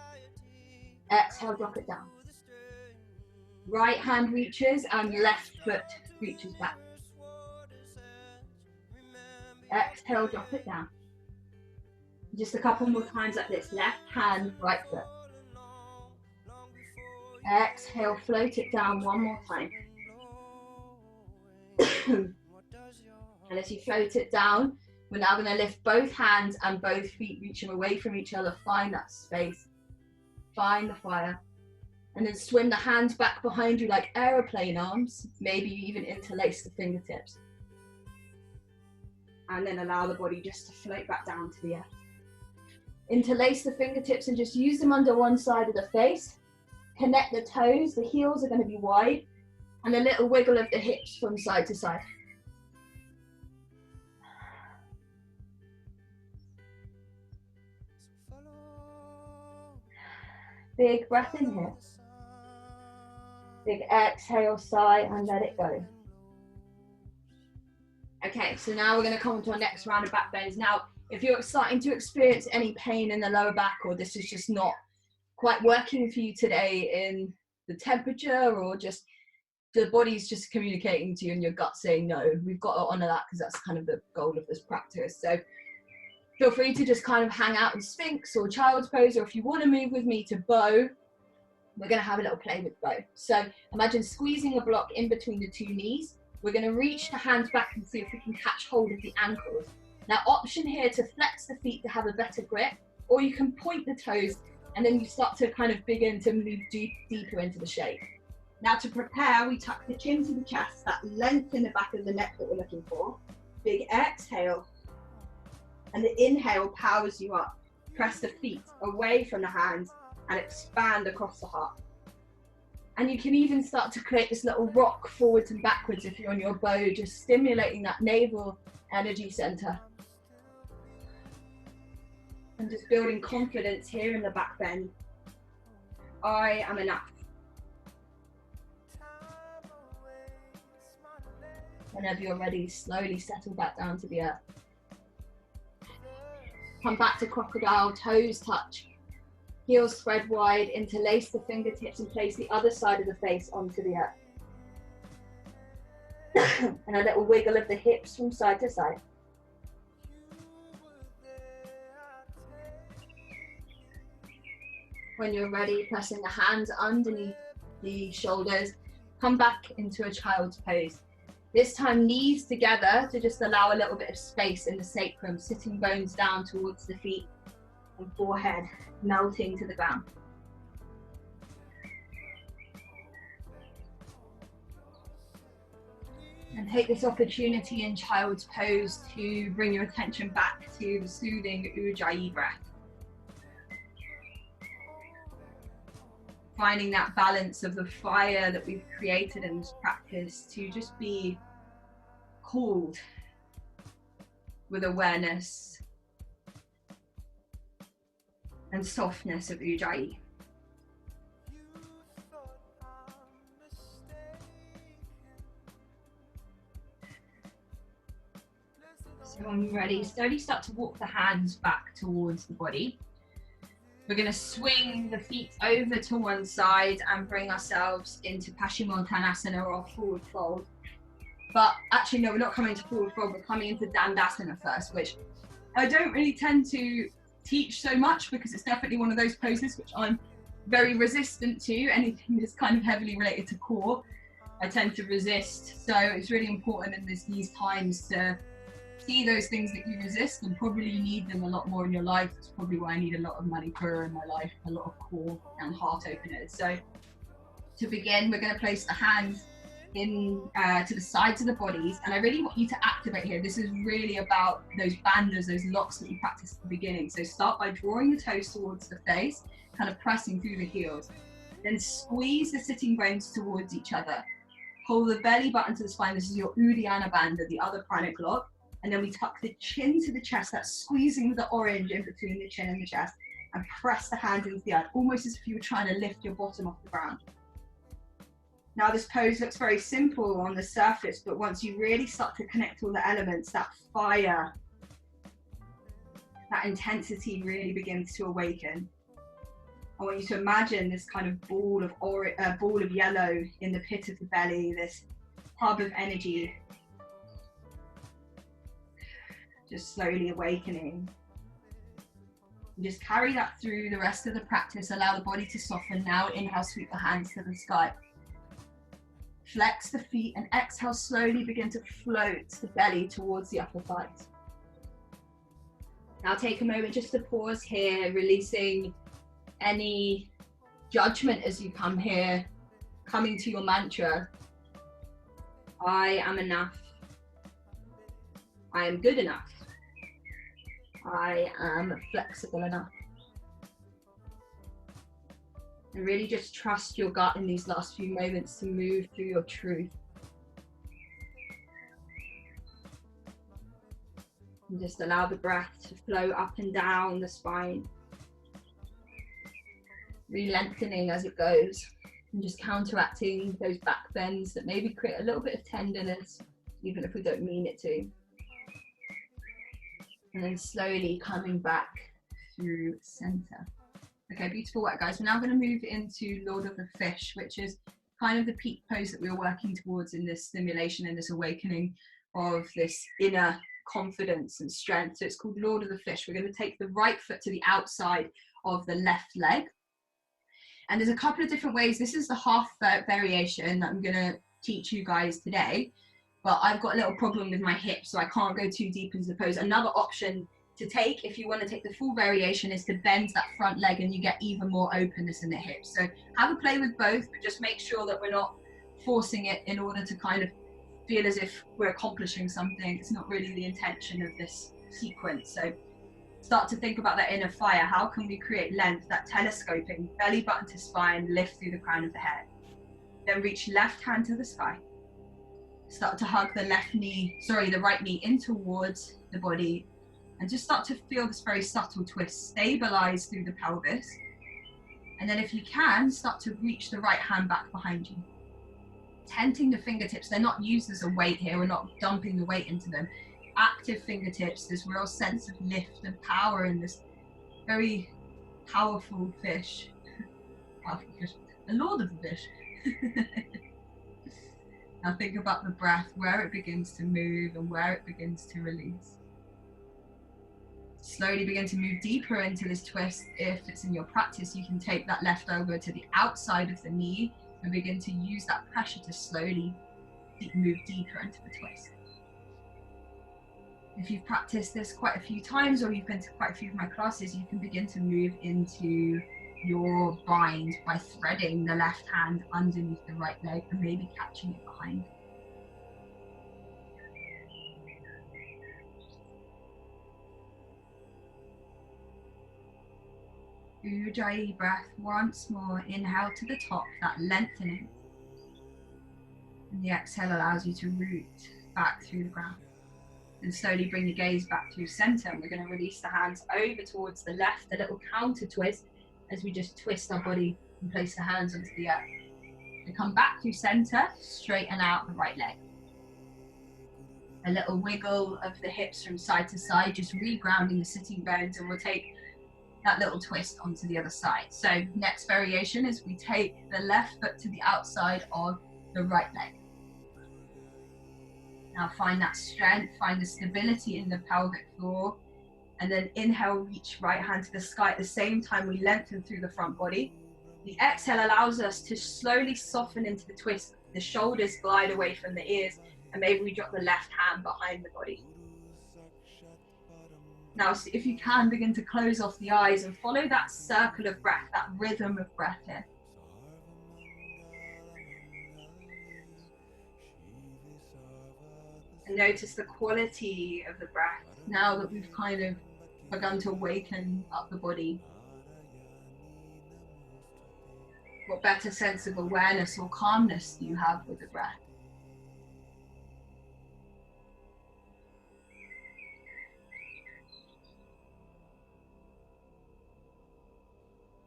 Exhale, drop it down. Right hand reaches and left foot reaches back. Exhale, drop it down. Just a couple more times like this. Left hand, right foot. Exhale, float it down one more time. And as you float it down, we're now going to lift both hands and both feet, reaching away from each other. Find that space. Find the fire. And then swim the hands back behind you like aeroplane arms. Maybe you even interlace the fingertips. And then allow the body just to float back down to the earth. Interlace the fingertips and just use them under one side of the face. Connect the toes, the heels are going to be wide, and a little wiggle of the hips from side to side. Big breath in here. Big exhale, sigh, and let it go. Okay, so now we're going to come to our next round of back bends. Now, if you're starting to experience any pain in the lower back, or this is just not quite working for you today in the temperature, or just the body's just communicating to you and your gut saying no, we've got to honor that because that's kind of the goal of this practice. So feel free to just kind of hang out in Sphinx or Child's Pose, or if you want to move with me to bow, we're going to have a little play with bow. So imagine squeezing a block in between the two knees. We're going to reach the hands back and see if we can catch hold of the ankles. Now, option here to flex the feet to have a better grip, or you can point the toes and then you start to kind of begin to move deeper into the shape. Now to prepare, we tuck the chin to the chest, that length in the back of the neck that we're looking for. Big exhale. And the inhale powers you up. Press the feet away from the hands and expand across the heart. And you can even start to create this little rock forwards and backwards if you're on your bow, just stimulating that navel energy center. And just building confidence here in the back bend. I am enough. Whenever you're ready, slowly settle back down to the earth. Come back to crocodile, toes touch. Heels spread wide, interlace the fingertips and place the other side of the face onto the earth. And a little wiggle of the hips from side to side. When you're ready, pressing the hands underneath the shoulders, come back into a child's pose. This time knees together to just allow a little bit of space in the sacrum, sitting bones down towards the feet and forehead melting to the ground. And take this opportunity in child's pose to bring your attention back to the soothing Ujjayi breath. Finding that balance of the fire that we've created in this practice to just be cooled with awareness and softness of Ujjayi. So when you're ready, slowly start to walk the hands back towards the body. We're going to swing the feet over to one side and bring ourselves into Paschimottanasana, or forward fold. But actually, no, we're not coming to forward fold, we're coming into Dandasana first, which I don't really tend to teach so much because it's definitely one of those poses which I'm very resistant to. Anything that's kind of heavily related to core, I tend to resist. So it's really important in these times to see those things that you resist, and probably need them a lot more in your life. That's probably why I need a lot of Manipura in my life, a lot of core and heart openers. So to begin, we're going to place the hands in to the sides of the bodies, and I really want you to activate here. This is really about those bandhas, those locks that we practiced at the beginning. So start by drawing the toes towards the face, kind of pressing through the heels. Then squeeze the sitting bones towards each other. Pull the belly button to the spine. This is your Uddiyana bandha, the other pranic lock. And then we tuck the chin to the chest, that's squeezing the orange in between the chin and the chest. and press the hands into the earth, almost as if you were trying to lift your bottom off the ground. Now this pose looks very simple on the surface, but once you really start to connect all the elements, that fire, that intensity really begins to awaken. I want you to imagine this kind of ball of yellow in the pit of the belly, this hub of energy, just slowly awakening. And just carry that through the rest of the practice. Allow the body to soften. Now inhale, sweep the hands to the sky. Flex the feet and exhale, slowly begin to float the belly towards the upper thighs. Now take a moment just to pause here, releasing any judgment as you come here, coming to your mantra. I am enough. I am good enough. I am flexible enough. And really just trust your gut in these last few moments to move through your truth. And just allow the breath to flow up and down the spine, re-lengthening as it goes, and just counteracting those back bends that maybe create a little bit of tenderness, even if we don't mean it to. And then slowly coming back through center. Okay, beautiful work, guys. We're now going to move into Lord of the Fish, which is kind of the peak pose that we were working towards in this stimulation and this awakening of this inner confidence and strength. So it's called Lord of the Fish. We're going to take the right foot to the outside of the left leg. And there's a couple of different ways. This is the half variation that I'm going to teach you guys today. But I've got a little problem with my hips, so I can't go too deep into the pose. Another option to take, if you want to take the full variation, is to bend that front leg and you get even more openness in the hips. So have a play with both, but just make sure that we're not forcing it in order to kind of feel as if we're accomplishing something. It's not really the intention of this sequence. So start to think about that inner fire. How can we create length, that telescoping, belly button to spine, lift through the crown of the head. Then reach left hand to the sky. Start to hug the the right knee in towards the body, and just start to feel this very subtle twist. Stabilize through the pelvis. And then if you can, start to reach the right hand back behind you. Tenting the fingertips, they're not used as a weight here, we're not dumping the weight into them. Active fingertips, this real sense of lift and power in this very powerful fish. Powerful fish, the Lord of the Fish. Now think about the breath, where it begins to move and where it begins to release. Slowly begin to move deeper into this twist. If it's in your practice, you can take that left elbow to the outside of the knee and begin to use that pressure to slowly move deeper into the twist. If you've practiced this quite a few times, or you've been to quite a few of my classes, you can begin to move into your bind by threading the left hand underneath the right leg and maybe catching it behind. Ujjayi breath once more. Inhale to the top, that lengthening. And the exhale allows you to root back through the ground. And slowly bring your gaze back through center. And we're going to release the hands over towards the left, a little counter twist as we just twist our body and place the hands onto the earth. We come back through center, straighten out the right leg. A little wiggle of the hips from side to side, just regrounding the sitting bones, and we'll take that little twist onto the other side. So next variation is we take the left foot to the outside of the right leg. Now find that strength, find the stability in the pelvic floor, and then inhale, reach right hand to the sky. At the same time, we lengthen through the front body. The exhale allows us to slowly soften into the twist. The shoulders glide away from the ears, and maybe we drop the left hand behind the body. Now, if you can, begin to close off the eyes and follow that circle of breath, that rhythm of breath here. And notice the quality of the breath now that we've kind of begun to awaken up the body. What better sense of awareness or calmness do you have with the breath?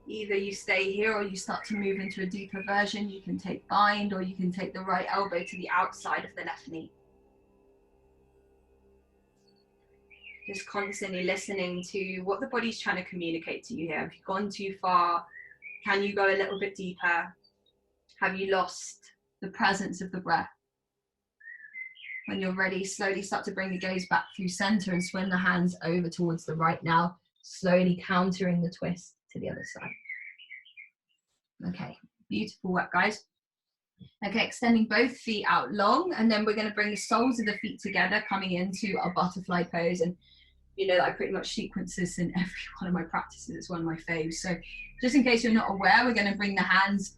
Either you stay here or you start to move into a deeper version. You can take bind, or you can take the right elbow to the outside of the left knee. Just constantly listening to what the body's trying to communicate to you here. Have you gone too far? Can you go a little bit deeper? Have you lost the presence of the breath? When you're ready, slowly start to bring the gaze back through center and swing the hands over towards the right now, slowly countering the twist to the other side. Okay, beautiful work, guys. Okay, extending both feet out long, and then we're going to bring the soles of the feet together, coming into our butterfly pose. And you know that I pretty much sequence this in every one of my practices. It's one of my faves. So just in case you're not aware, we're going to bring the hands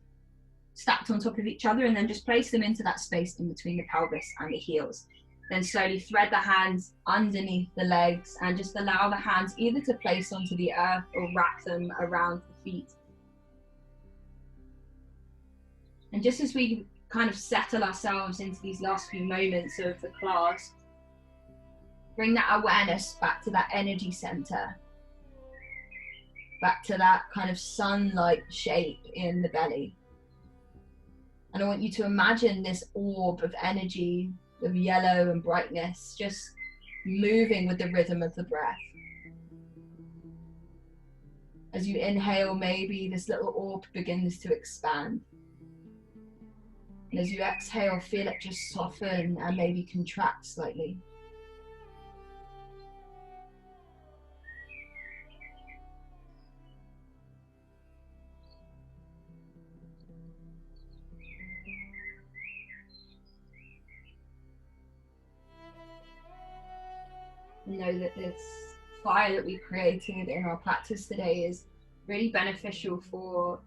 stacked on top of each other and then just place them into that space in between the pelvis and the heels. Then slowly thread the hands underneath the legs and just allow the hands either to place onto the earth or wrap them around the feet. And just as we kind of settle ourselves into these last few moments of the class, bring that awareness back to that energy center, back to that kind of sun-like shape in the belly. And I want you to imagine this orb of energy, of yellow and brightness, just moving with the rhythm of the breath. As you inhale, maybe this little orb begins to expand. And as you exhale, feel it just soften and maybe contract slightly. Know that this fire that we created in our practice today is really beneficial for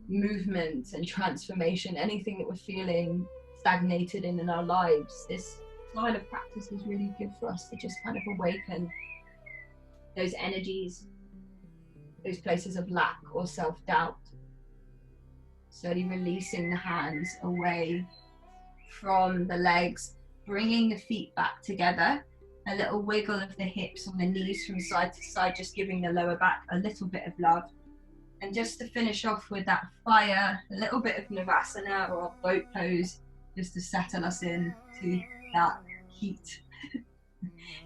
movement and transformation. Anything that we're feeling stagnated in our lives, this style of practice is really good for us to just kind of awaken those energies, those places of lack or self-doubt. Slowly releasing the hands away from the legs, bringing the feet back together. A little wiggle of the hips on the knees from side to side, just giving the lower back a little bit of love. And just to finish off with that fire, a little bit of Navasana or boat pose, just to settle us in to that heat.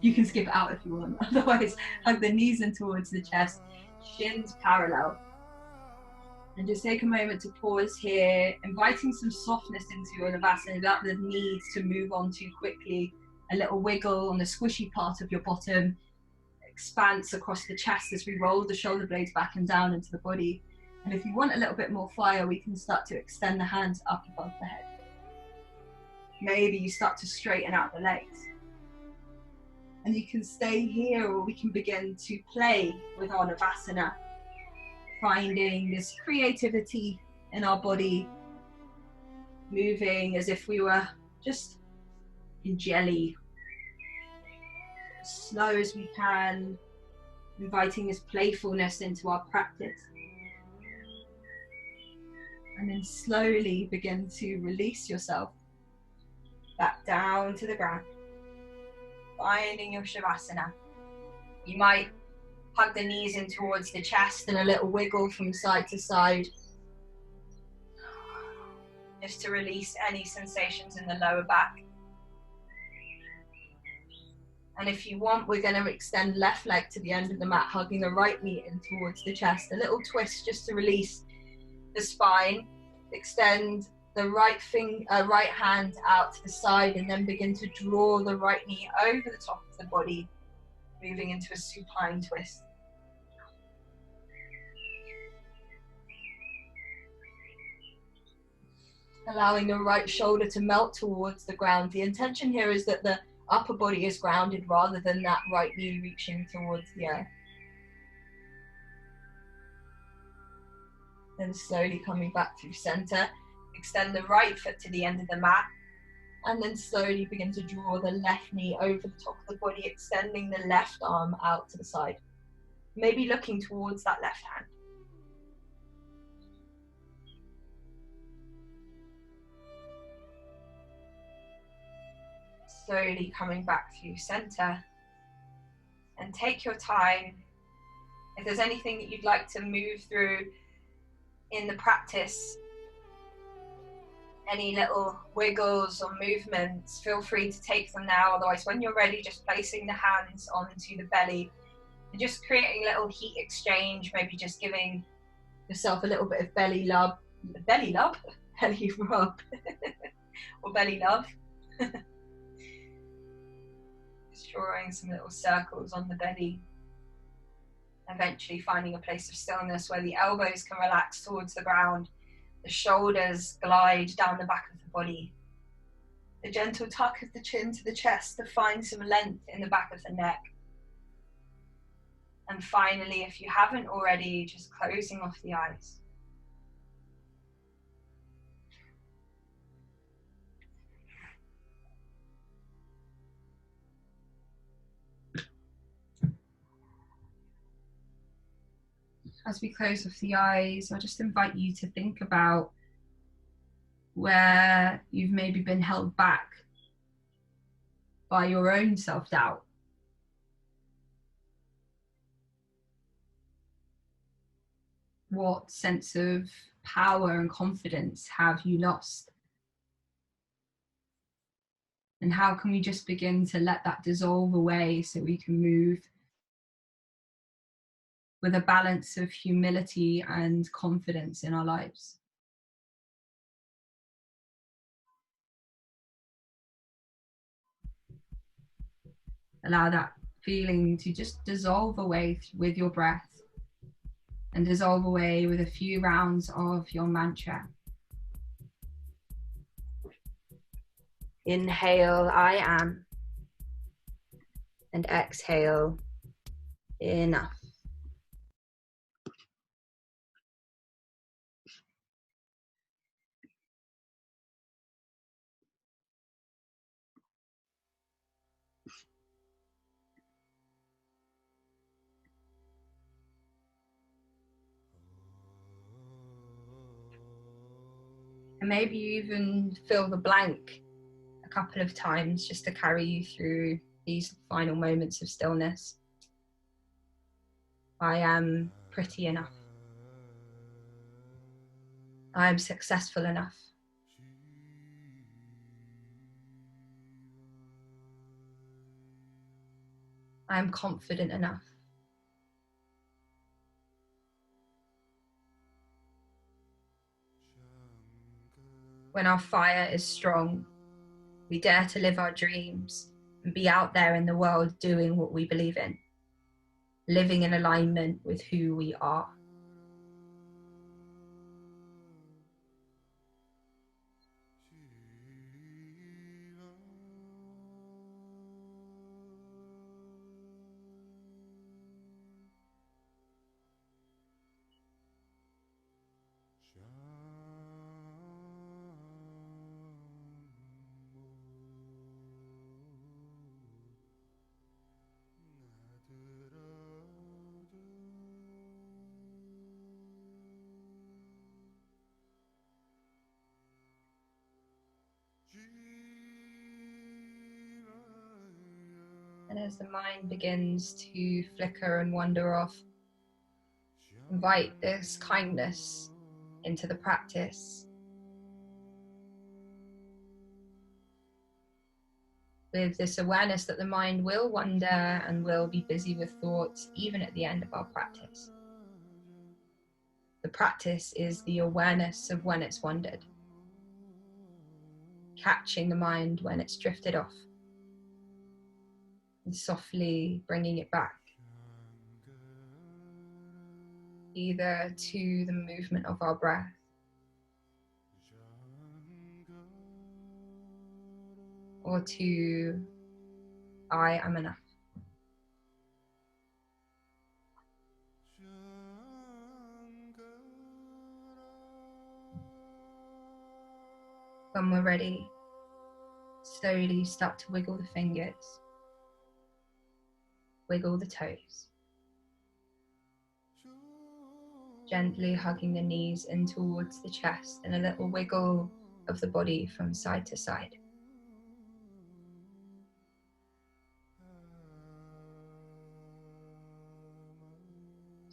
You can skip it out if you want, otherwise hug the knees in towards the chest, shins parallel. And just take a moment to pause here, inviting some softness into your Navasana without the need to move on too quickly. A little wiggle on the squishy part of your bottom, expanse across the chest as we roll the shoulder blades back and down into the body. And if you want a little bit more fire, we can start to extend the hands up above the head. Maybe you start to straighten out the legs. And you can stay here, or we can begin to play with our Navasana, finding this creativity in our body, moving as if we were just in jelly, as slow as we can, inviting this playfulness into our practice. And then slowly begin to release yourself back down to the ground, finding your Shavasana. You might hug the knees in towards the chest and a little wiggle from side to side, just to release any sensations in the lower back. And if you want, we're going to extend left leg to the end of the mat, hugging the right knee in towards the chest. A little twist just to release the spine. Extend the right hand out to the side, and then begin to draw the right knee over the top of the body, moving into a supine twist. Allowing the right shoulder to melt towards the ground. The intention here is that the upper body is grounded rather than that right knee reaching towards the earth. Then slowly coming back through center, extend the right foot to the end of the mat, and then slowly begin to draw the left knee over the top of the body, extending the left arm out to the side, maybe looking towards that left hand. Slowly coming back through center, and take your time If there's anything that you'd like to move through in the practice, any little wiggles or movements, feel free to take them now. Otherwise, when you're ready, just placing the hands onto the belly and just creating a little heat exchange, maybe just giving yourself a little bit of belly rub, belly rub, or belly love. Just drawing some little circles on the belly. Eventually finding a place of stillness where the elbows can relax towards the ground, the shoulders glide down the back of the body, the gentle tuck of the chin to the chest to find some length in the back of the neck. And finally, if you haven't already, just closing off the eyes. As we close off the eyes, I'll just invite you to think about where you've maybe been held back by your own self-doubt. What sense of power and confidence have you lost? And how can we just begin to let that dissolve away so we can move with a balance of humility and confidence in our lives? Allow that feeling to just dissolve away with your breath and dissolve away with a few rounds of your mantra. Inhale, I am. And exhale, enough. And maybe you even fill the blank a couple of times just to carry you through these final moments of stillness. I am pretty enough. I am successful enough. I am confident enough. When our fire is strong, we dare to live our dreams and be out there in the world doing what we believe in, living in alignment with who we are. And as the mind begins to flicker and wander off, invite this kindness into the practice. With this awareness that the mind will wander and will be busy with thoughts even at the end of our practice. The practice is the awareness of when it's wandered, catching the mind when it's drifted off, and softly bringing it back, either to the movement of our breath or to I am enough. When we're ready, slowly start to wiggle the fingers, wiggle the toes, gently hugging the knees in towards the chest and a little wiggle of the body from side to side.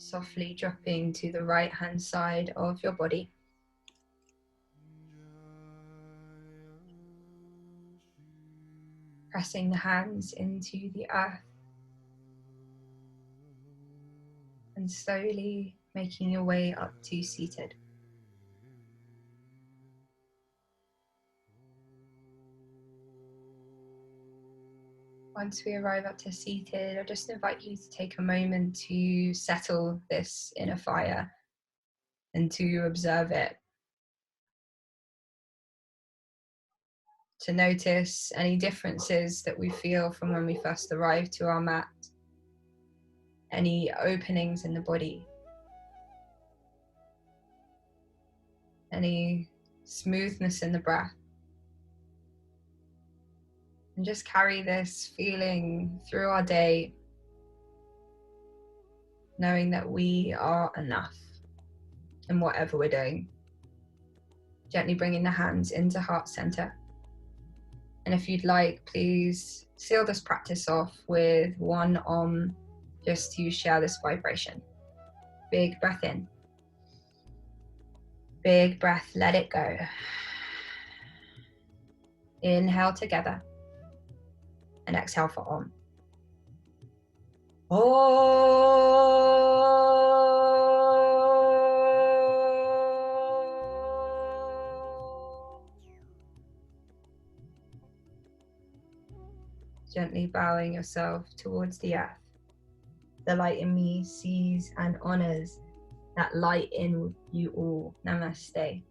Softly dropping to the right hand side of your body. Pressing the hands into the earth. And slowly making your way up to seated. Once we arrive up to seated, I just invite you to take a moment to settle this inner fire and to observe it. To notice any differences that we feel from when we first arrived to our mat. Any openings in the body. Any smoothness in the breath. And just carry this feeling through our day, knowing that we are enough in whatever we're doing. Gently bringing the hands into heart center. And if you'd like, please seal this practice off with one Om, just to share this vibration. Big breath in. Big breath, let it go. Inhale together. And exhale for Om. Gently bowing yourself towards the earth. The light in me sees and honors that light in you all. Namaste.